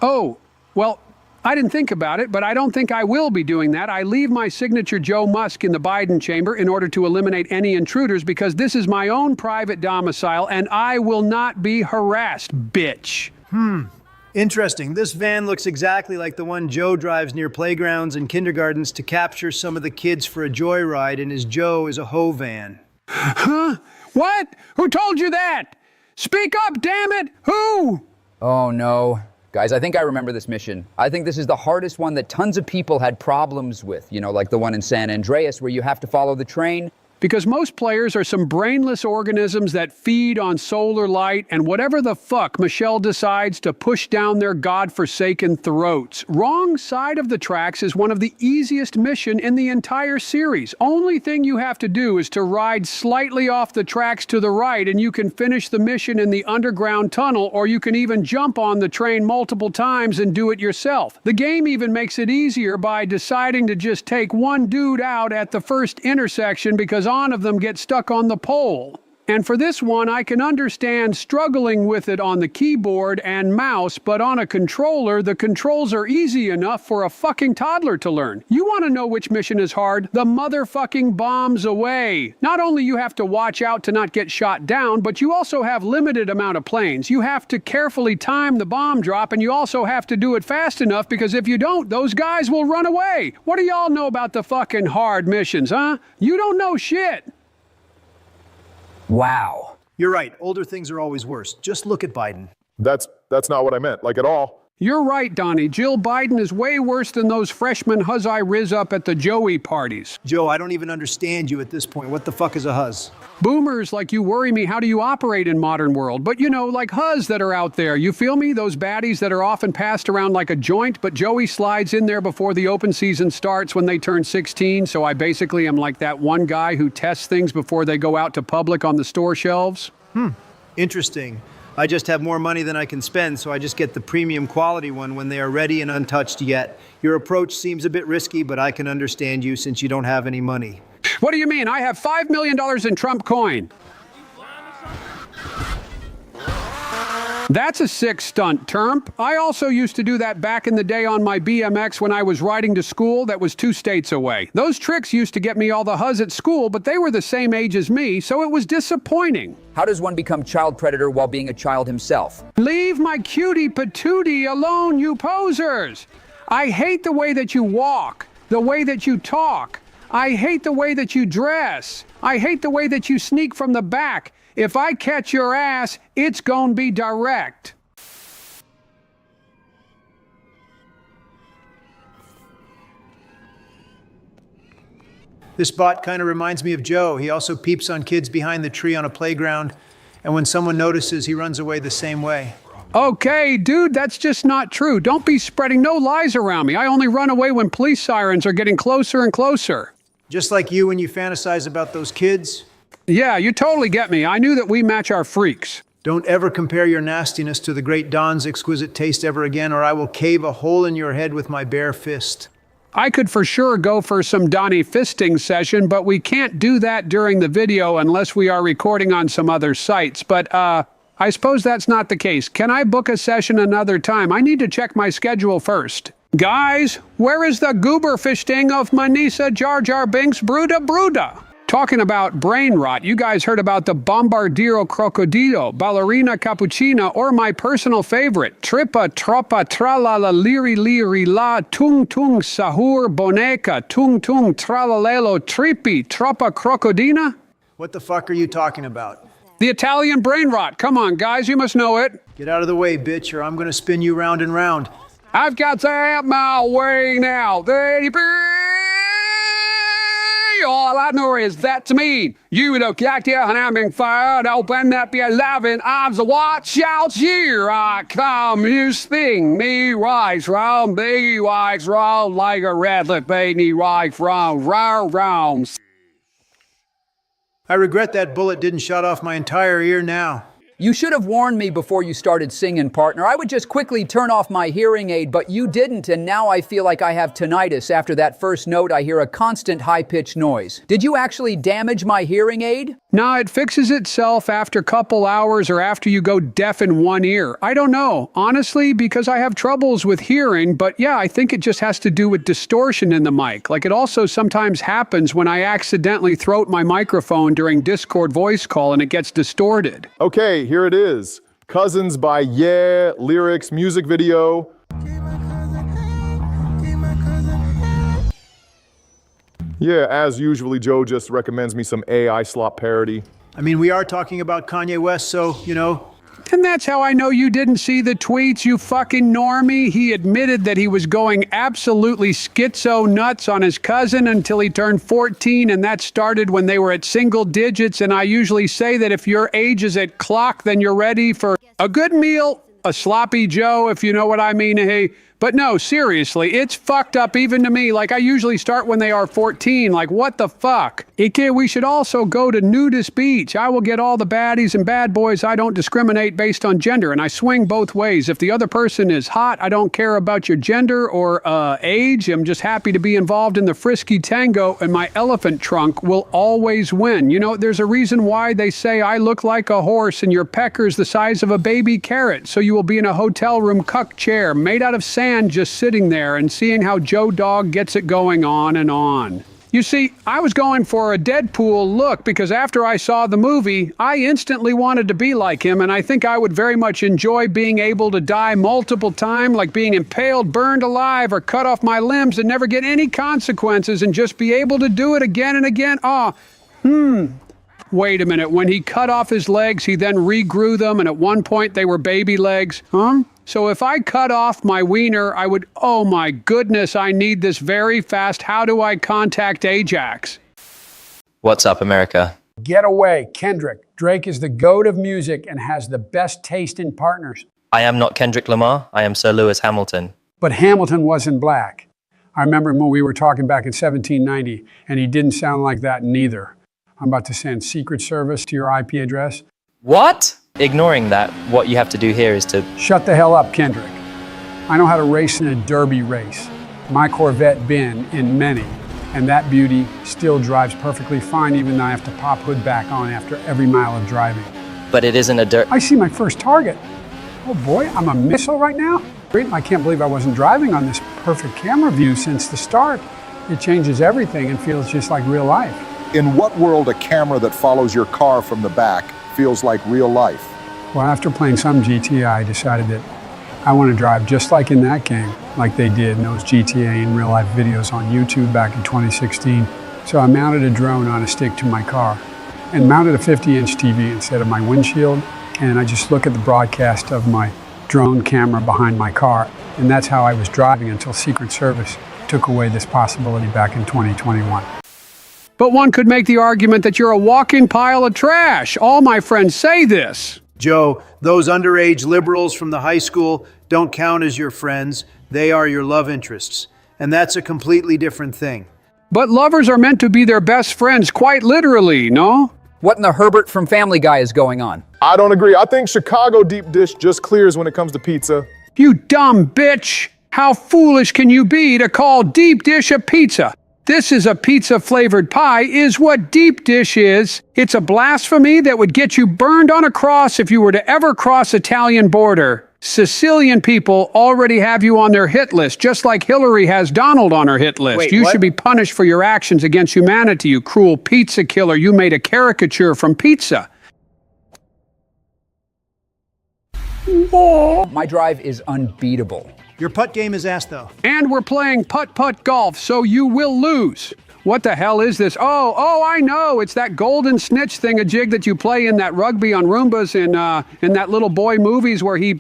Oh, well, I didn't think about it, but I don't think I will be doing that. I leave my signature Joe Musk in the Biden chamber in order to eliminate any intruders because this is my own private domicile and I will not be harassed, bitch. Interesting. This van looks exactly like the one Joe drives near playgrounds and kindergartens to capture some of the kids for a joyride, and his Joe is a hoe van. Huh? What? Who told you that? Speak up, damn it! Who? Oh no. Guys, I think I remember this mission. I think this is the hardest one that tons of people had problems with, you know, like the one in San Andreas where you have to follow the train. Because most players are some brainless organisms that feed on solar light and whatever the fuck Michelle decides to push down their godforsaken throats. Wrong side of the tracks is one of the easiest mission in the entire series. Only thing you have to do is to ride slightly off the tracks to the right and you can finish the mission in the underground tunnel, or you can even jump on the train multiple times and do it yourself. The game even makes it easier by deciding to just take one dude out at the first intersection because on of them get stuck on the pole. And for this one, I can understand struggling with it on the keyboard and mouse, but on a controller, the controls are easy enough for a fucking toddler to learn. You want to know which mission is hard? The motherfucking bombs away. Not only you have to watch out to not get shot down, but you also have limited amount of planes. You have to carefully time the bomb drop, and you also have to do it fast enough because if you don't, those guys will run away. What do y'all know about the fucking hard missions, huh? You don't know shit. Wow. You're right. Older things are always worse. Just look at Biden. That's not what I meant, like at all. You're right, Donnie. Jill Biden is way worse than those freshmen huzz-I riz up at the Joey parties. Joe, I don't even understand you at this point. What the fuck is a huzz? Boomers like you worry me. How do you operate in modern world? But you know, like huzz that are out there. You feel me? Those baddies that are often passed around like a joint, but Joey slides in there before the open season starts when they turn 16. So I basically am like that one guy who tests things before they go out to public on the store shelves. Interesting. I just have more money than I can spend, so I just get the premium quality one when they are ready and untouched yet. Your approach seems a bit risky, but I can understand you since you don't have any money. What do you mean? I have $5 million in Trump coin. That's a sick stunt, Terp. I also used to do that back in the day on my BMX when I was riding to school that was 2 states away. Those tricks used to get me all the huzz at school, but they were the same age as me, so it was disappointing. How does one become child predator while being a child himself? Leave my cutie patootie alone, you posers! I hate the way that you walk, the way that you talk. I hate the way that you dress. I hate the way that you sneak from the back. If I catch your ass, it's gonna be direct. This bot kind of reminds me of Joe. He also peeps on kids behind the tree on a playground, and when someone notices, he runs away the same way. Okay, dude, that's just not true. Don't be spreading no lies around me. I only run away when police sirens are getting closer and closer. Just like you when you fantasize about those kids? Yeah, you totally get me. I knew that we match our freaks. Don't ever compare your nastiness to the great Don's exquisite taste ever again, or I will cave a hole in your head with my bare fist. I could for sure go for some Donnie fisting session, but we can't do that during the video unless we are recording on some other sites. But, I suppose that's not the case. Can I book a session another time? I need to check my schedule first. Guys, where is the goober fisting of Manisa Jar Jar Binks Bruda Bruda? Talking about brain rot, you guys heard about the Bombardiro Crocodilo, Ballerina Cappuccina, or my personal favorite, Trippa Troppa Tralala Liri Liri La Tung Tung Sahur Boneca Tung Tung Tralalelo Trippi Troppa Crocodina? What the fuck are you talking about? The Italian brain rot. Come on, guys, you must know it. Get out of the way, bitch, or I'm gonna spin you round and round. I've got that my way now. all I know is that's me. You look like here and I'm being fired. Open up your loving arms. Watch out, here I come. You sting me right from me right round like a rattling baby right from round. I regret that bullet didn't shut off my entire ear now. You should have warned me before you started singing, partner. I would just quickly turn off my hearing aid, but you didn't, and now I feel like I have tinnitus. After that first note, I hear a constant high-pitched noise. Did you actually damage my hearing aid? No, it fixes itself after a couple hours or after you go deaf in one ear. I don't know, honestly, because I have troubles with hearing, but yeah, I think it just has to do with distortion in the mic. Like it also sometimes happens when I accidentally throat my microphone during Discord voice call and it gets distorted. Okay, here it is. Cousins by Yeah, lyrics, music video. Yeah, as usually, Joe just recommends me some AI slop parody. I mean, we are talking about Kanye West, so, you know. And that's how I know you didn't see the tweets, you fucking normie. He admitted that he was going absolutely schizo nuts on his cousin until he turned 14, and that started when they were at single digits. And I usually say that if your age is at clock, then you're ready for a good meal, a sloppy Joe, if you know what I mean. Hey, but no, seriously, it's fucked up even to me. Like I usually start when they are 14. Like what the fuck? Ike, we should also go to Nudist Beach. I will get all the baddies and bad boys. I don't discriminate based on gender, and I swing both ways. If the other person is hot, I don't care about your gender or age. I'm just happy to be involved in the frisky tango, and my elephant trunk will always win. You know, there's a reason why they say I look like a horse and your pecker's the size of a baby carrot. So you will be in a hotel room cuck chair made out of sand, just sitting there and seeing how Joe Dog gets it going on and on. You see, I was going for a Deadpool look because after I saw the movie, I instantly wanted to be like him, and I think I would very much enjoy being able to die multiple times, like being impaled, burned alive, or cut off my limbs and never get any consequences and just be able to do it again and again. Wait a minute, when he cut off his legs, he then regrew them, and at one point they were baby legs, So if I cut off my wiener, I would, oh my goodness, I need this very fast. How do I contact Ajax? What's up, America? Get away, Kendrick. Drake is the goat of music and has the best taste in partners. I am not Kendrick Lamar. I am Sir Lewis Hamilton. But Hamilton wasn't black. I remember when we were talking back in 1790, and he didn't sound like that neither. I'm about to send Secret Service to your IP address. What? Ignoring that, what you have to do here is to... Shut the hell up, Kendrick. I know how to race in a derby race. My Corvette been in many, and that beauty still drives perfectly fine even though I have to pop hood back on after every mile of driving. But it isn't a dirt... I see my first target. Oh boy, I'm a missile right now? I can't believe I wasn't driving on this perfect camera view since the start. It changes everything and feels just like real life. In what world a camera that follows your car from the back feels like real life? Well, after playing some GTA, I decided that I want to drive just like in that game, like they did in those GTA in real life videos on YouTube back in 2016. So I mounted a drone on a stick to my car and mounted a 50-inch TV instead of my windshield. And I just look at the broadcast of my drone camera behind my car. And that's how I was driving until Secret Service took away this possibility back in 2021. But one could make the argument that you're a walking pile of trash. All my friends say this. Joe, those underage liberals from the high school don't count as your friends. They are your love interests. And that's a completely different thing. But lovers are meant to be their best friends, quite literally, no? What in the Herbert from Family Guy is going on? I don't agree. I think Chicago deep dish just clears when it comes to pizza. You dumb bitch! How foolish can you be to call deep dish a pizza? This is a pizza-flavored pie, is what deep dish is. It's a blasphemy that would get you burned on a cross if you were to ever cross Italian border. Sicilian people already have you on their hit list, just like Hillary has Donald on her hit list. Wait, you what? should be punished for your actions against humanity, you cruel pizza killer. You made a caricature from pizza. Whoa. My drive is unbeatable. Your putt game is ass, though. And we're playing putt-putt golf, so you will lose. What the hell is this? Oh, I know. It's that golden snitch thing-a-jig that you play in that rugby on Roombas in that little boy movies where he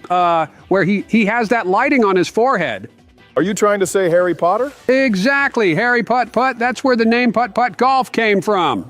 has that lighting on his forehead. Are you trying to say Harry Potter? Exactly, Harry Putt Putt. That's where the name Putt Putt Golf came from.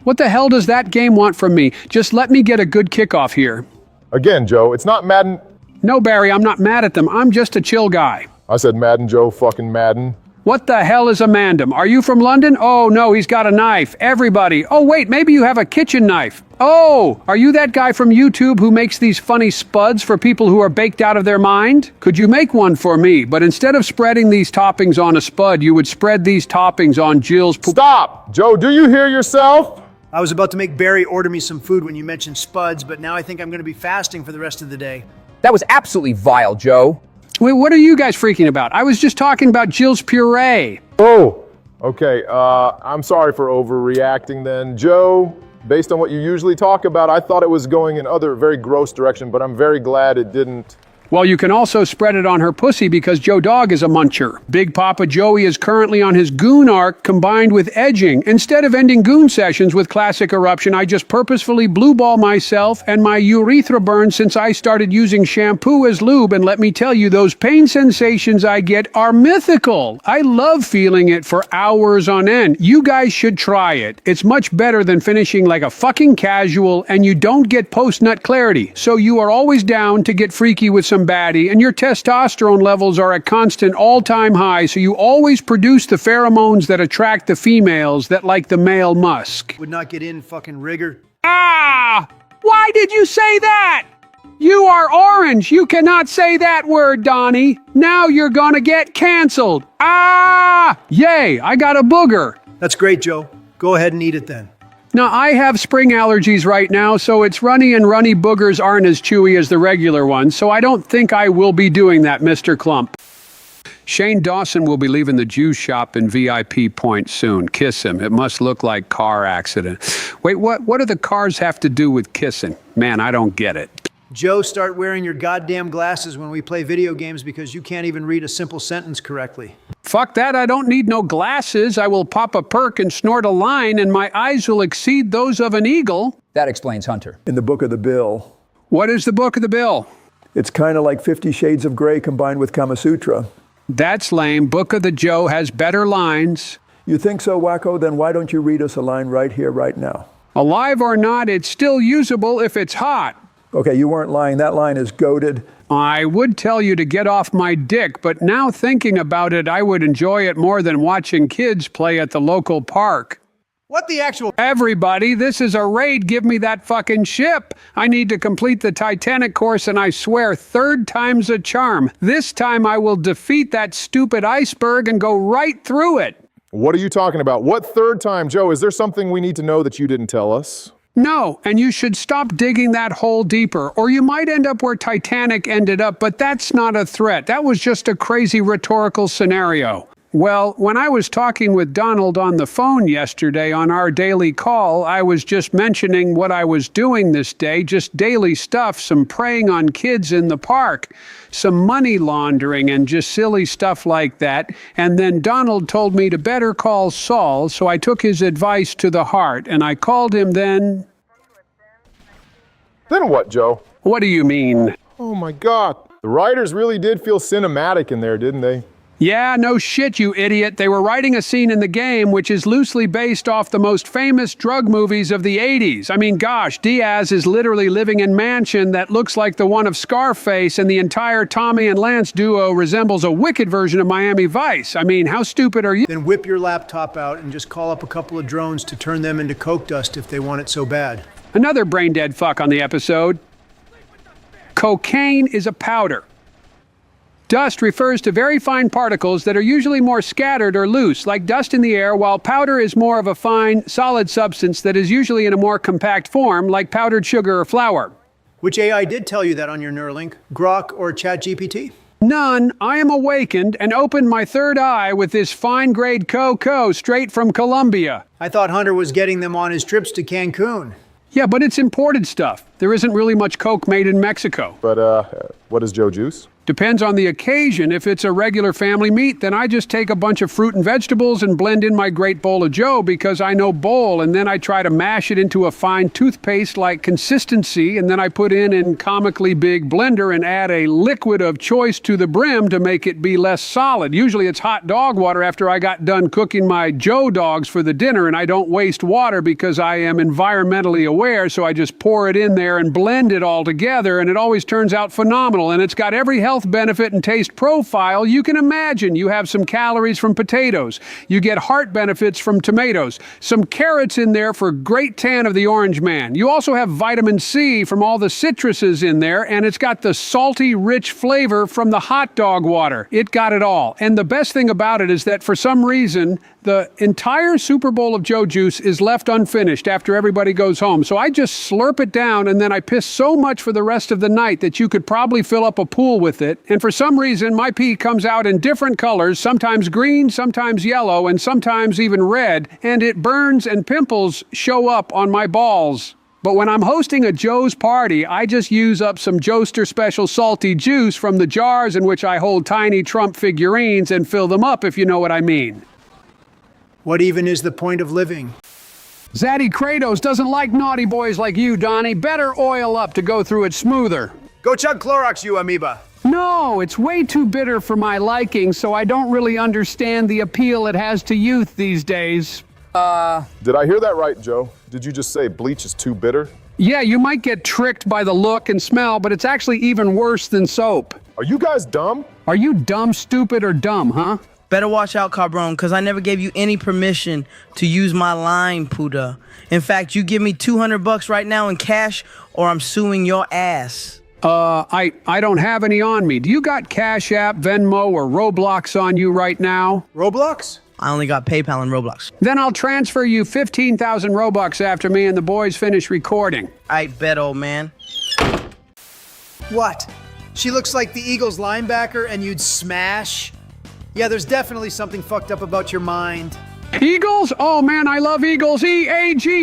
What the hell does that game want from me? Just let me get a good kickoff here. Again, Joe, it's not Madden. No, Barry, I'm not mad at them. I'm just a chill guy. I said Madden, Joe, fucking Madden. What the hell is a mandem? Are you from London? Oh, no, he's got a knife. Everybody. Oh, wait, maybe you have a kitchen knife. Oh, are you that guy from YouTube who makes these funny spuds for people who are baked out of their mind? Could you make one for me? But instead of spreading these toppings on a spud, you would spread these toppings on Jill's poop. Stop! Joe, do you hear yourself? I was about to make Barry order me some food when you mentioned spuds, but now I think I'm going to be fasting for the rest of the day. That was absolutely vile, Joe. Wait, what are you guys freaking about? I was just talking about Jill's puree. Oh, okay. I'm sorry for overreacting then. Joe, based on what you usually talk about, I thought it was going in other very gross direction, but I'm very glad it didn't. Well, you can also spread it on her pussy because Joe Dog is a muncher. Big Papa Joey is currently on his goon arc combined with edging. Instead of ending goon sessions with classic eruption, I just purposefully blue ball myself and my urethra burn since I started using shampoo as lube, and let me tell you, those pain sensations I get are mythical. I love feeling it for hours on end. You guys should try it. It's much better than finishing like a fucking casual, and you don't get post-nut clarity. So you are always down to get freaky with some baddie, and your testosterone levels are at constant all-time high, so you always produce the pheromones that attract the females that like the male musk. Would not get in, fucking rigger. Ah! Why did you say that? You are orange. You cannot say that word, Donnie. Now you're gonna get canceled. Ah! Yay, I got a booger. That's great, Joe. Go ahead and eat it then. Now, I have spring allergies right now, so it's runny, and runny boogers aren't as chewy as the regular ones, so I don't think I will be doing that, Mr. Clump. Shane Dawson will be leaving the juice shop in VIP Point soon. Kiss him. It must look like car accident. Wait, what do the cars have to do with kissing? Man, I don't get it. Joe, start wearing your goddamn glasses when we play video games because you can't even read a simple sentence correctly. Fuck that, I don't need no glasses. I will pop a perk and snort a line, and my eyes will exceed those of an eagle. That explains Hunter. In the Book of the Bill. What is the Book of the Bill? It's kind of like 50 Shades of Grey combined with Kama Sutra. That's lame. Book of the Joe has better lines. You think so, Wacko? Then why don't you read us a line right here, right now? Alive or not, it's still usable if it's hot. Okay, you weren't lying. That line is goated. I would tell you to get off my dick, but now thinking about it, I would enjoy it more than watching kids play at the local park. What the actual... Everybody, this is a raid. Give me that fucking ship. I need to complete the Titanic course, and I swear, third time's a charm. This time I will defeat that stupid iceberg and go right through it. What are you talking about? What third time, Joe? Is there something we need to know that you didn't tell us? No, and you should stop digging that hole deeper, or you might end up where Titanic ended up, but that's not a threat. That was just a crazy rhetorical scenario. Well, when I was talking with Donald on the phone yesterday on our daily call, I was just mentioning what I was doing this day, just daily stuff, some preying on kids in the park, some money laundering and just silly stuff like that. And then Donald told me to better call Saul, so I took his advice to the heart, and I called him then. Then what, Joe? What do you mean? Oh my God. The writers really did feel cinematic in there, didn't they? Yeah, no shit, you idiot. They were writing a scene in the game which is loosely based off the most famous drug movies of the 80s. I mean, gosh, Diaz is literally living in a mansion that looks like the one of Scarface, and the entire Tommy and Lance duo resembles a wicked version of Miami Vice. I mean, how stupid are you? Then whip your laptop out and just call up a couple of drones to turn them into coke dust if they want it so bad. Another brain-dead fuck on the episode. Cocaine is a powder. Dust refers to very fine particles that are usually more scattered or loose, like dust in the air, while powder is more of a fine, solid substance that is usually in a more compact form, like powdered sugar or flour. Which AI did tell you that on your Neuralink? Grok or ChatGPT? None. I am awakened and opened my third eye with this fine-grade cocoa straight from Colombia. I thought Hunter was getting them on his trips to Cancun. Yeah, but it's imported stuff. There isn't really much coke made in Mexico. But, what is Joe Juice? Depends on the occasion. If it's a regular family meat, then I just take a bunch of fruit and vegetables and blend in my great bowl of Joe because I know bowl, and then I try to mash it into a fine toothpaste-like consistency, and then I put in comically big blender and add a liquid of choice to the brim to make it be less solid. Usually it's hot dog water after I got done cooking my Joe dogs for the dinner, and I don't waste water because I am environmentally aware, so I just pour it in there and blend it all together, and it always turns out phenomenal, and it's got every health benefit and taste profile you can imagine. You have some calories from potatoes. You get heart benefits from tomatoes. Some carrots in there for great tan of the orange man. You also have vitamin C from all the citruses in there, and it's got the salty, rich flavor from the hot dog water. It got it all. And the best thing about it is that for some reason, the entire Super Bowl of Joe juice is left unfinished after everybody goes home. So I just slurp it down, and then I piss so much for the rest of the night that you could probably fill up a pool with it. And for some reason, my pee comes out in different colors, sometimes green, sometimes yellow, and sometimes even red, and it burns and pimples show up on my balls. But when I'm hosting a Joe's party, I just use up some Joester Special Salty Juice from the jars in which I hold tiny Trump figurines and fill them up, if you know what I mean. What even is the point of living? Zaddy Kratos doesn't like naughty boys like you, Donnie. Better oil up to go through it smoother. Go chug Clorox, you amoeba. No, it's way too bitter for my liking, so I don't really understand the appeal it has to youth these days. Did I hear that right, Joe? Did you just say bleach is too bitter? Yeah, you might get tricked by the look and smell, but it's actually even worse than soap. Are you guys dumb? Are you dumb, stupid, or dumb, huh? Better watch out, Cabron, because I never gave you any permission to use my line, Puda. In fact, you give me $200 right now in cash, or I'm suing your ass. I don't have any on me. Do you got Cash App, Venmo, or Roblox on you right now? Roblox? I only got PayPal and Roblox. Then I'll transfer you 15,000 Robux after me and the boys finish recording. I bet, old man. What? She looks like the Eagles linebacker and you'd smash? Yeah, there's definitely something fucked up about your mind. Eagles? Oh man, I love Eagles. E-A-G-L-A-E-O-S.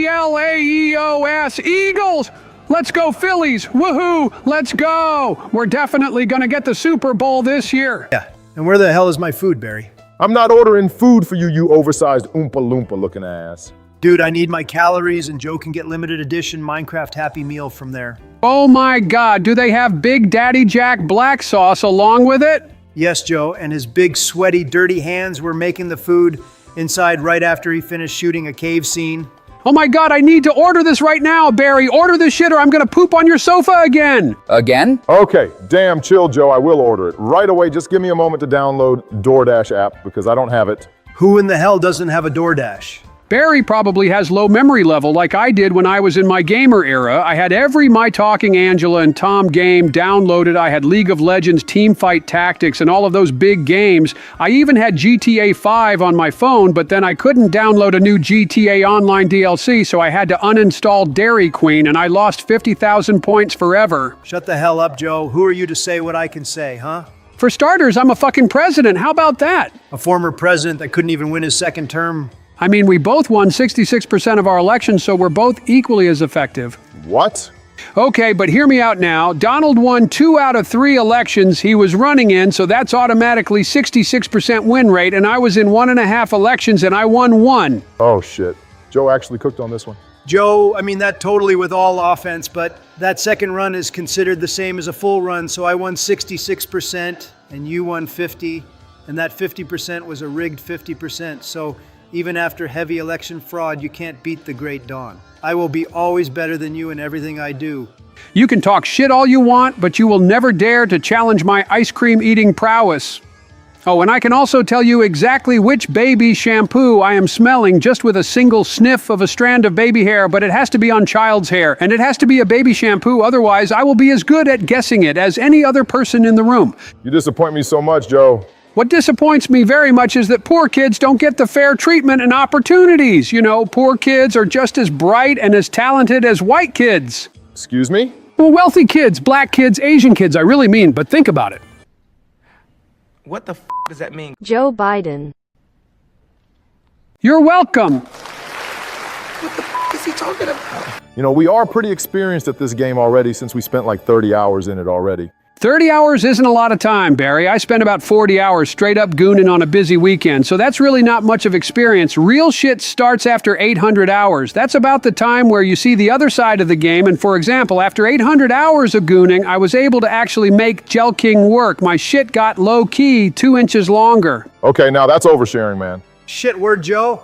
Eagles! Let's go Phillies! Woohoo! Let's go! We're definitely gonna get the Super Bowl this year. Yeah, and where the hell is my food, Barry? I'm not ordering food for you, you oversized Oompa Loompa looking ass. Dude, I need my calories, and Joe can get limited edition Minecraft Happy Meal from there. Oh my God, do they have Big Daddy Jack black sauce along with it? Yes, Joe, and his big, sweaty, dirty hands were making the food inside right after he finished shooting a cave scene. Oh my God, I need to order this right now, Barry. Order this shit or I'm gonna poop on your sofa again. Again? Okay, damn chill, Joe. I will order it. Right away, just give me a moment to download DoorDash app because I don't have it. Who in the hell doesn't have a DoorDash? Barry probably has low memory level like I did when I was in my gamer era. I had every My Talking Angela and Tom game downloaded. I had League of Legends, Teamfight Tactics, and all of those big games. I even had GTA 5 on my phone, but then I couldn't download a new GTA Online DLC, so I had to uninstall Dairy Queen, and I lost 50,000 points forever. Shut the hell up, Joe. Who are you to say what I can say, huh? For starters, I'm a fucking president. How about that? A former president that couldn't even win his second term. I mean, we both won 66% of our elections, so we're both equally as effective. What? Okay, but hear me out now. Donald won 2 out of 3 elections he was running in, so that's automatically 66% win rate, and I was in 1.5 elections and I won 1. Oh shit. Joe actually cooked on this one. Joe, I mean that totally with all offense, but that second run is considered the same as a full run, so I won 66% and you won 50, and that 50% was a rigged 50%, so even after heavy election fraud, you can't beat the great Don. I will be always better than you in everything I do. You can talk shit all you want, but you will never dare to challenge my ice cream eating prowess. Oh, and I can also tell you exactly which baby shampoo I am smelling just with a single sniff of a strand of baby hair, but it has to be on child's hair, and it has to be a baby shampoo, otherwise I will be as good at guessing it as any other person in the room. You disappoint me so much, Joe. What disappoints me very much is that poor kids don't get the fair treatment and opportunities. You know, poor kids are just as bright and as talented as white kids. Excuse me? Well, wealthy kids, black kids, Asian kids, I really mean, but think about it. What the f does that mean? Joe Biden. You're welcome. What the f is he talking about? You know, we are pretty experienced at this game already since we spent like 30 hours in it already. 30 hours isn't a lot of time, Barry. I spent about 40 hours straight up gooning on a busy weekend, so that's really not much of experience. Real shit starts after 800 hours. That's about the time where you see the other side of the game, and for example, after 800 hours of gooning, I was able to actually make Gel King work. My shit got low-key 2 inches longer. Okay, now that's oversharing, man. Shit, word, Joe.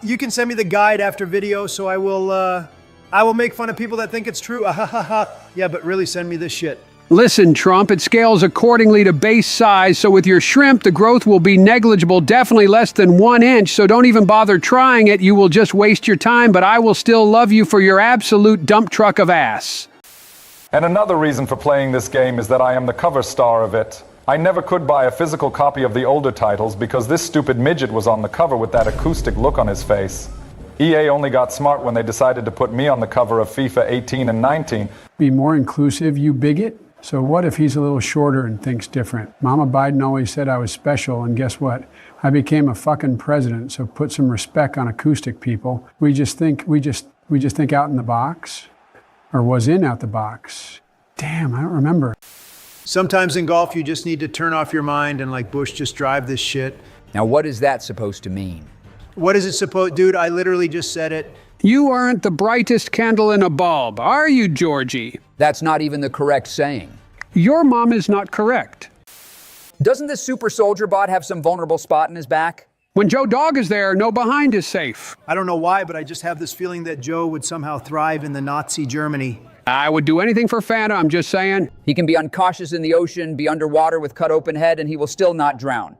You can send me the guide after video, so I will make fun of people that think it's true. Yeah, but really send me this shit. Listen, Trump, it scales accordingly to base size, so with your shrimp, the growth will be negligible, definitely less than 1 inch, so don't even bother trying it. You will just waste your time, but I will still love you for your absolute dump truck of ass. And another reason for playing this game is that I am the cover star of it. I never could buy a physical copy of the older titles because this stupid midget was on the cover with that acoustic look on his face. EA only got smart when they decided to put me on the cover of FIFA 18 and 19. Be more inclusive, you bigot? So what if he's a little shorter and thinks different? Mama Biden always said I was special, and guess what? I became a fucking president, so put some respect on acoustic people. We just think out in the box, or was in out the box. Damn, I don't remember. Sometimes in golf, you just need to turn off your mind and, like Bush, just drive this shit. Now, what is that supposed to mean? What is it supposed, dude? I literally just said it. You aren't the brightest candle in a bulb, are you, Georgie? That's not even the correct saying. Your mom is not correct. Doesn't this super soldier bot have some vulnerable spot in his back? When Joe Dog is there, no behind is safe. I don't know why, but I just have this feeling that Joe would somehow thrive in the Nazi Germany. I would do anything for Fanta, I'm just saying. He can be uncautious in the ocean, be underwater with cut open head, and he will still not drown.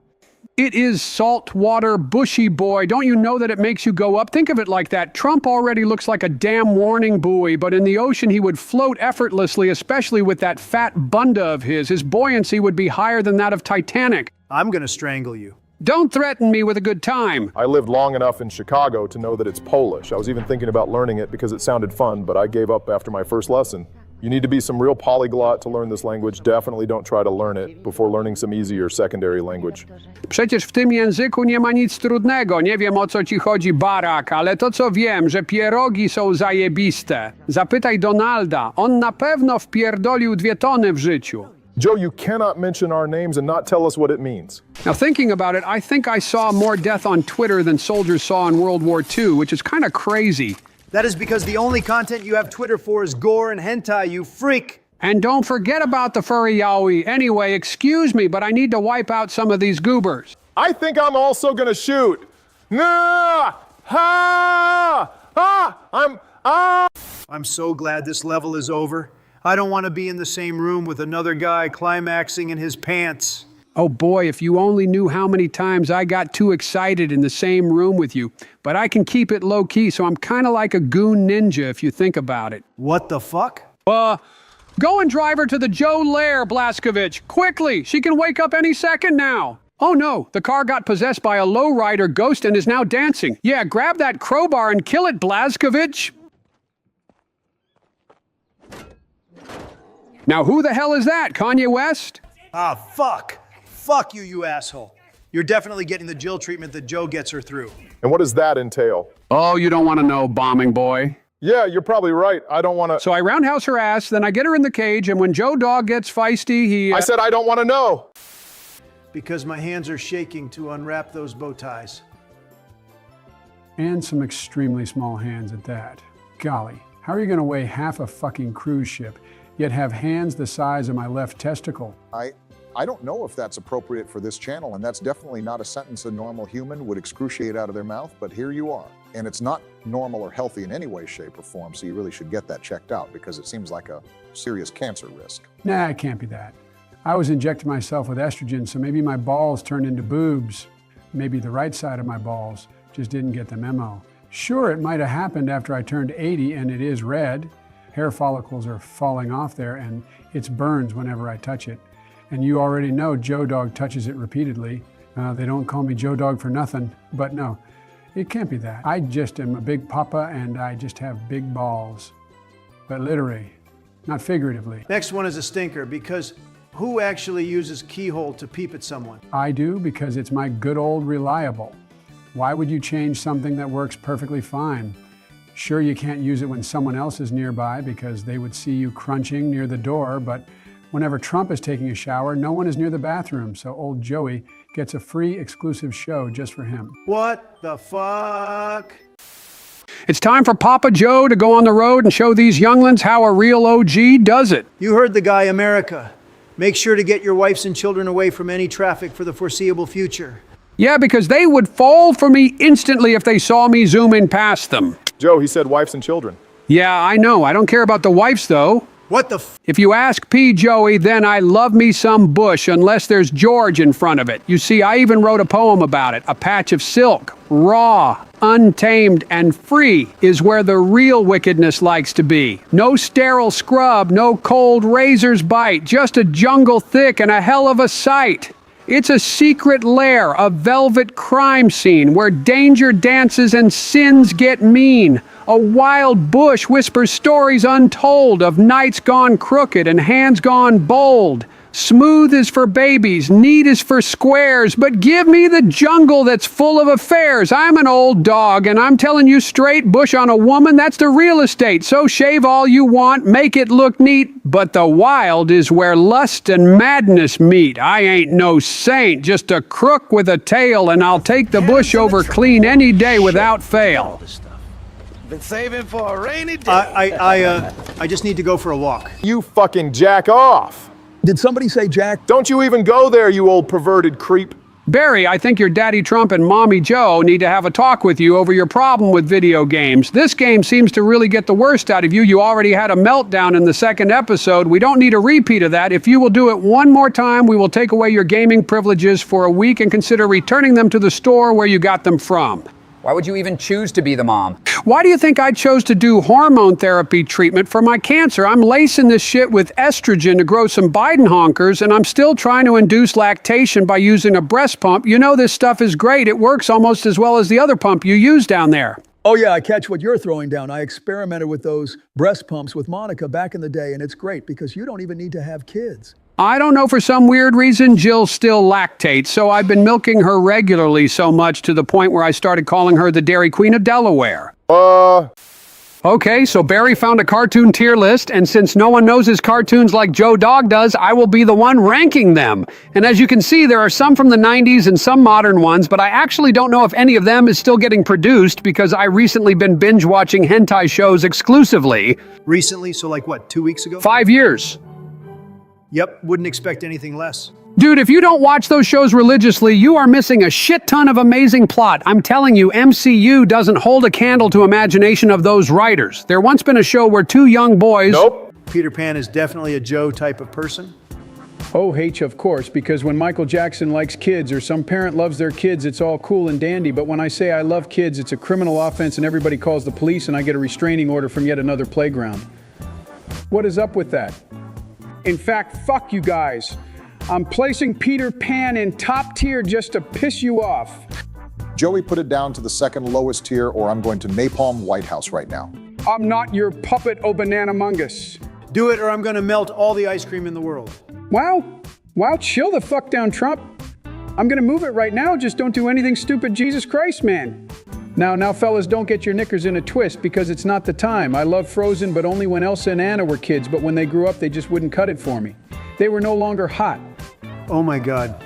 It is saltwater, bushy boy. Don't you know that it makes you go up? Think of it like that. Trump already looks like a damn warning buoy, but in the ocean he would float effortlessly, especially with that fat bunda of his. His buoyancy would be higher than that of Titanic. I'm gonna strangle you. Don't threaten me with a good time. I lived long enough in Chicago to know that it's Polish. I was even thinking about learning it because it sounded fun, but I gave up after my first lesson. You need to be some real polyglot to learn this language. Definitely don't try to learn it before learning some easier secondary language. Przecież w tym języku nie ma nic trudnego. Nie wiem, o co ci chodzi, Barack, ale to co wiem, że pierogi są zajebiste. Zapytaj Donalda. On na pewno wpierdolił 2 tony w życiu. Joe, you cannot mention our names and not tell us what it means. Now, thinking about it, I think I saw more death on Twitter than soldiers saw in World War II, which is kind of crazy. That is because the only content you have Twitter for is gore and hentai, you freak. And don't forget about the furry yaoi. Anyway, excuse me, but I need to wipe out some of these goobers. I think I'm also gonna shoot. Nah! Ha! Ah! I'm so glad this level is over. I don't want to be in the same room with another guy climaxing in his pants. Oh boy, if you only knew how many times I got too excited in the same room with you. But I can keep it low-key, so I'm kind of like a goon ninja if you think about it. What the fuck? Go and drive her to the Joe Lair, Blaskovich. Quickly, she can wake up any second now. Oh no, the car got possessed by a lowrider ghost and is now dancing. Yeah, grab that crowbar and kill it, Blaskovich. Now who the hell is that, Kanye West? Ah, fuck. Fuck you, you asshole. You're definitely getting the Jill treatment that Joe gets her through. And what does that entail? Oh, you don't want to know, bombing boy. Yeah, you're probably right. I don't want to... So I roundhouse her ass, then I get her in the cage, and when Joe Dog gets feisty, he... I said I don't want to know. Because my hands are shaking to unwrap those bow ties. And some extremely small hands at that. Golly, how are you going to weigh half a fucking cruise ship, yet have hands the size of my left testicle? I don't know if that's appropriate for this channel, and that's definitely not a sentence a normal human would excruciate out of their mouth, but here you are. And it's not normal or healthy in any way, shape, or form, so you really should get that checked out because it seems like a serious cancer risk. Nah, it can't be that. I was injecting myself with estrogen, so maybe my balls turned into boobs. Maybe the right side of my balls just didn't get the memo. Sure, it might have happened after I turned 80 and it is red. Hair follicles are falling off there and it burns whenever I touch it. And you already know Joe Dog touches it repeatedly. They don't call me Joe Dog for nothing, but no, it can't be that. I just am a big papa and I just have big balls, but literally, not figuratively. Next one is a stinker because who actually uses keyhole to peep at someone? I do because it's my good old reliable. Why would you change something that works perfectly fine? Sure, you can't use it when someone else is nearby because they would see you crunching near the door, but Whenever Trump is taking a shower, no one is near the bathroom, so old Joey gets a free exclusive show just for him. What the fuck? It's time for Papa Joe to go on the road and show these younglings how a real OG does it. You heard the guy, America. Make sure to get your wives and children away from any traffic for the foreseeable future. Yeah, because they would fall for me instantly if they saw me zooming past them. Joe, he said wives and children. Yeah, I know. I don't care about the wives, though. What the If you ask P. Joey, then I love me some Bush, unless there's George in front of it. You see, I even wrote a poem about it. A patch of silk, raw, untamed, and free is where the real wickedness likes to be. No sterile scrub, no cold razor's bite, just a jungle thick and a hell of a sight. It's a secret lair, a velvet crime scene where danger dances and sins get mean. A wild bush whispers stories untold of nights gone crooked and hands gone bold. Smooth is for babies, neat is for squares, but give me the jungle that's full of affairs. I'm an old dog, and I'm telling you straight, bush on a woman, that's the real estate. So shave all you want, make it look neat, but the wild is where lust and madness meet. I ain't no saint, just a crook with a tail, and I'll take the bush over clean any day without fail. Been saving for a rainy day. I just need to go for a walk. You fucking jack off. Did somebody say Jack? Don't you even go there, you old perverted creep. Barry, I think your Daddy Trump and Mommy Joe need to have a talk with you over your problem with video games. This game seems to really get the worst out of you. You already had a meltdown in the second episode. We don't need a repeat of that. If you will do it one more time, we will take away your gaming privileges for a week and consider returning them to the store where you got them from. Why would you even choose to be the mom? Why do you think I chose to do hormone therapy treatment for my cancer? I'm lacing this shit with estrogen to grow some Biden honkers, and I'm still trying to induce lactation by using a breast pump. You know this stuff is great. It works almost as well as the other pump you use down there. Oh yeah, I catch what you're throwing down. I experimented with those breast pumps with Monica back in the day, and it's great because you don't even need to have kids. I don't know, for some weird reason, Jill still lactates, so I've been milking her regularly so much to the point where I started calling her the Dairy Queen of Delaware. Okay, so Barry found a cartoon tier list, and since no one knows his cartoons like Joe Dog does, I will be the one ranking them. And as you can see, there are some from the 90s and some modern ones, but I actually don't know if any of them is still getting produced because I recently been binge-watching hentai shows exclusively. Recently? So like what, 2 weeks ago? 5 years. Yep, wouldn't expect anything less. Dude, if you don't watch those shows religiously, you are missing a shit ton of amazing plot. I'm telling you, MCU doesn't hold a candle to imagination of those writers. There once been a show where two young boys... Nope. Peter Pan is definitely a Joe type of person. Oh, H, of course, because when Michael Jackson likes kids or some parent loves their kids, it's all cool and dandy. But when I say I love kids, it's a criminal offense and everybody calls the police and I get a restraining order from yet another playground. What is up with that? In fact, fuck you guys. I'm placing Peter Pan in top tier just to piss you off. Joey, put it down to the second lowest tier or I'm going to napalm White House right now. I'm not your puppet, O Bananamungus. Do it or I'm gonna melt all the ice cream in the world. Wow, chill the fuck down, Trump. I'm gonna move it right now, just don't do anything stupid, Jesus Christ, man. Now, fellas, don't get your knickers in a twist because it's not the time. I love Frozen, but only when Elsa and Anna were kids, but when they grew up, they just wouldn't cut it for me. They were no longer hot. Oh my God.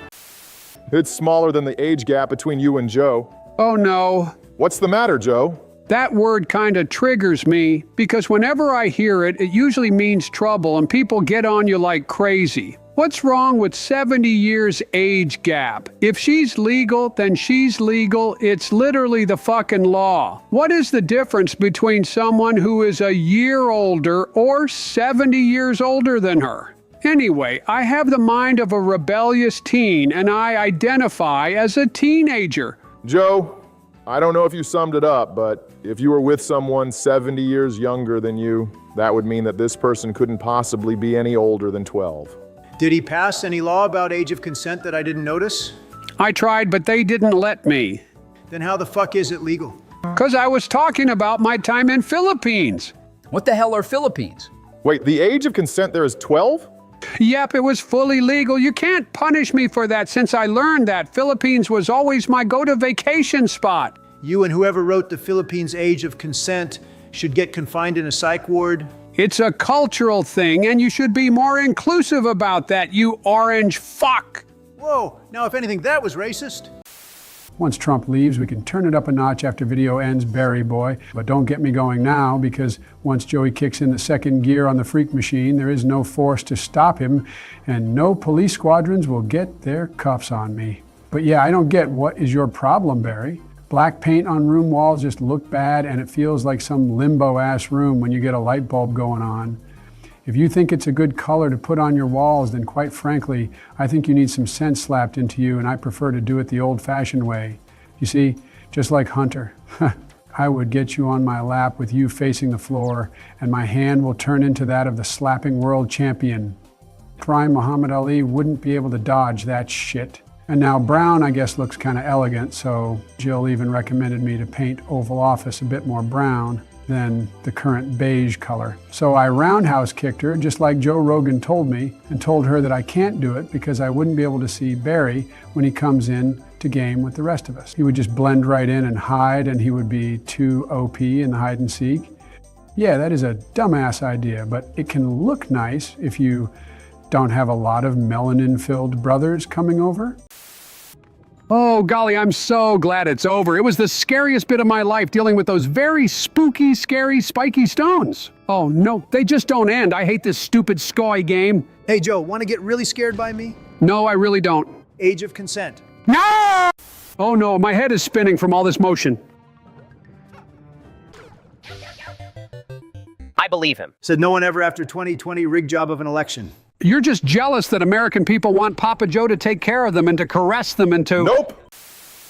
It's smaller than the age gap between you and Joe. Oh no. What's the matter, Joe? That word kind of triggers me because whenever I hear it, it usually means trouble and people get on you like crazy. What's wrong with 70 years age gap? If she's legal, then she's legal. It's literally the fucking law. What is the difference between someone who is a year older or 70 years older than her? Anyway, I have the mind of a rebellious teen and I identify as a teenager. Joe, I don't know if you summed it up, but if you were with someone 70 years younger than you, that would mean that this person couldn't possibly be any older than 12. Did he pass any law about age of consent that I didn't notice? I tried, but they didn't let me. Then how the fuck is it legal? 'Cause I was talking about my time in Philippines. What the hell are Philippines? Wait, the age of consent there is 12? Yep, it was fully legal. You can't punish me for that since I learned that. Philippines was always my go-to vacation spot. You and whoever wrote the Philippines age of consent should get confined in a psych ward. It's a cultural thing, and you should be more inclusive about that, you orange fuck. Whoa, now if anything, that was racist. Once Trump leaves, we can turn it up a notch after video ends, Barry boy. But don't get me going now, because once Joey kicks in the second gear on the freak machine, there is no force to stop him, and no police squadrons will get their cuffs on me. But yeah, I don't get what is your problem, Barry. Black paint on room walls just look bad, and it feels like some limbo-ass room when you get a light bulb going on. If you think it's a good color to put on your walls, then quite frankly, I think you need some sense slapped into you, and I prefer to do it the old-fashioned way. You see, just like Hunter, I would get you on my lap with you facing the floor, and my hand will turn into that of the slapping world champion. Prime Muhammad Ali wouldn't be able to dodge that shit. And now brown, I guess, looks kind of elegant, so Jill even recommended me to paint Oval Office a bit more brown than the current beige color. So I roundhouse kicked her, just like Joe Rogan told me, and told her that I can't do it because I wouldn't be able to see Barry when he comes in to game with the rest of us. He would just blend right in and hide, and he would be too OP in the hide and seek. Yeah, that is a dumbass idea, but it can look nice if you don't have a lot of melanin-filled brothers coming over. Oh, golly, I'm so glad it's over. It was the scariest bit of my life, dealing with those very spooky, scary, spiky stones. Oh, no, they just don't end. I hate this stupid SCOI game. Hey, Joe, want to get really scared by me? No, I really don't. Age of consent. No! Oh, no, my head is spinning from all this motion. I believe him. Said no one ever after 2020 rig job of an election. You're just jealous that American people want Papa Joe to take care of them and to caress them and to... Nope!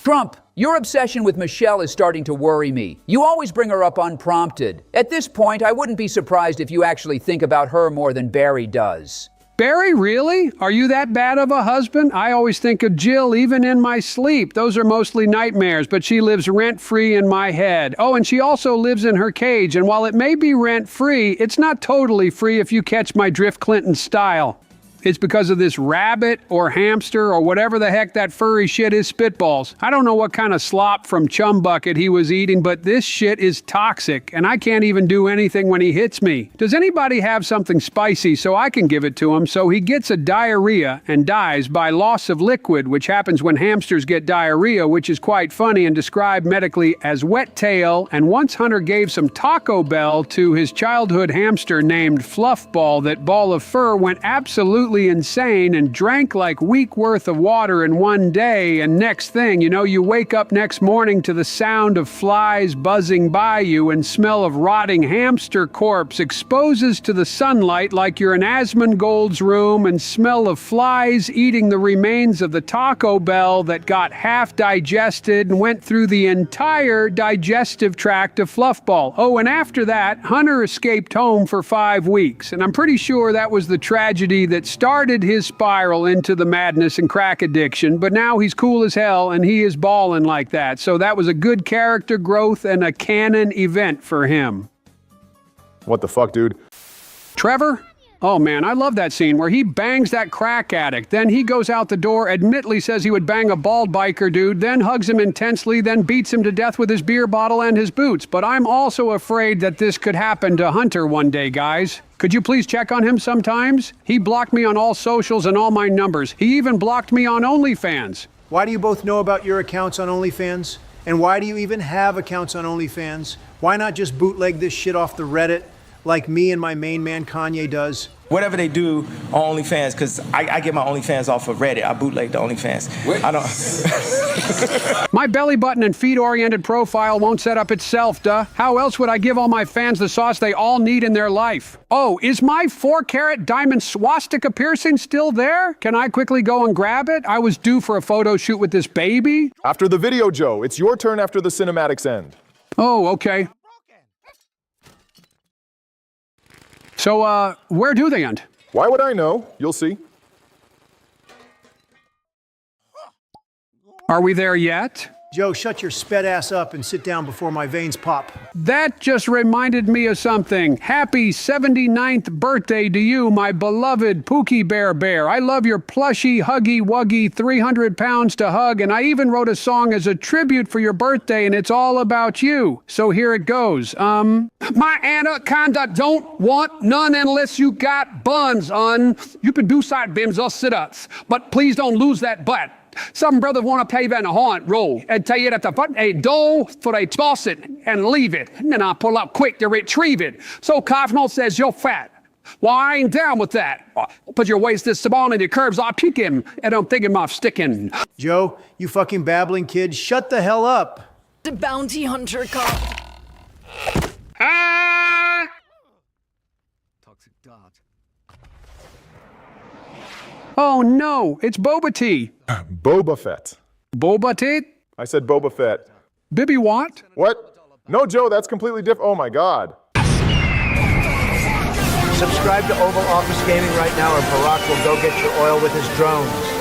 Trump, your obsession with Michelle is starting to worry me. You always bring her up unprompted. At this point, I wouldn't be surprised if you actually think about her more than Barry does. Barry, really? Are you that bad of a husband? I always think of Jill, even in my sleep. Those are mostly nightmares, but she lives rent-free in my head. Oh, and she also lives in her cage, and while it may be rent-free, it's not totally free if you catch my drift Clinton style. It's because of this rabbit or hamster or whatever the heck that furry shit is spitballs. I don't know what kind of slop from Chum Bucket he was eating, but this shit is toxic, and I can't even do anything when he hits me. Does anybody have something spicy so I can give it to him so he gets a diarrhea and dies by loss of liquid, which happens when hamsters get diarrhea, which is quite funny and described medically as wet tail. And once Hunter gave some Taco Bell to his childhood hamster named Fluffball, that ball of fur went absolutely insane and drank like week worth of water in one day, and next thing you know, you wake up next morning to the sound of flies buzzing by you and smell of rotting hamster corpse exposes to the sunlight like you're in Asmongold's room, and smell of flies eating the remains of the Taco Bell that got half digested and went through the entire digestive tract of Fluffball. Oh, and after that, Hunter escaped home for 5 weeks, and I'm pretty sure that was the tragedy that started his spiral into the madness and crack addiction, but now he's cool as hell and he is balling like that. So that was a good character growth and a canon event for him. What the fuck, dude? Trevor? Oh man, I love that scene where he bangs that crack addict, then he goes out the door, admittedly says he would bang a bald biker dude, then hugs him intensely, then beats him to death with his beer bottle and his boots. But I'm also afraid that this could happen to Hunter one day, guys. Could you please check on him sometimes? He blocked me on all socials and all my numbers. He even blocked me on OnlyFans. Why do you both know about your accounts on OnlyFans? And why do you even have accounts on OnlyFans? Why not just bootleg this shit off the Reddit like me and my main man Kanye does? Whatever they do on OnlyFans, because I get my OnlyFans off of Reddit. I bootleg the OnlyFans. I don't. My belly button and feet-oriented profile won't set up itself, duh. How else would I give all my fans the sauce they all need in their life? Oh, is my 4-carat diamond swastika piercing still there? Can I quickly go and grab it? I was due for a photo shoot with this baby. After the video, Joe. It's your turn after the cinematics end. Oh, okay. So, where do they end? Why would I know? You'll see. Are we there yet? Joe, shut your sped ass up and sit down before my veins pop. That just reminded me of something. Happy 79th birthday to you, my beloved Pookie Bear Bear. I love your plushy, huggy, wuggy, 300 pounds to hug, and I even wrote a song as a tribute for your birthday, and it's all about you. So here it goes. My anaconda don't want none unless you got buns, You can do side bends or sit-ups, but please don't lose that butt. Some brothers want to pay you in a horn roll and tell you that the foot a dough for they toss it and leave it. And then I pull up quick to retrieve it. So Cosmo says you're fat. Well, I ain't down with that. But your waist is small and your curves are peaking, and I'm thinking of sticking. Joe, you fucking babbling kid, shut the hell up. The bounty hunter cop. Toxic dart. Oh no, it's Boba Tea. Boba Fett. Boba Tea? I said Boba Fett. Bibby Watt? What? No, Joe, that's completely different. Oh my God. Subscribe to Oval Office Gaming right now, or Barack will go get your oil with his drones.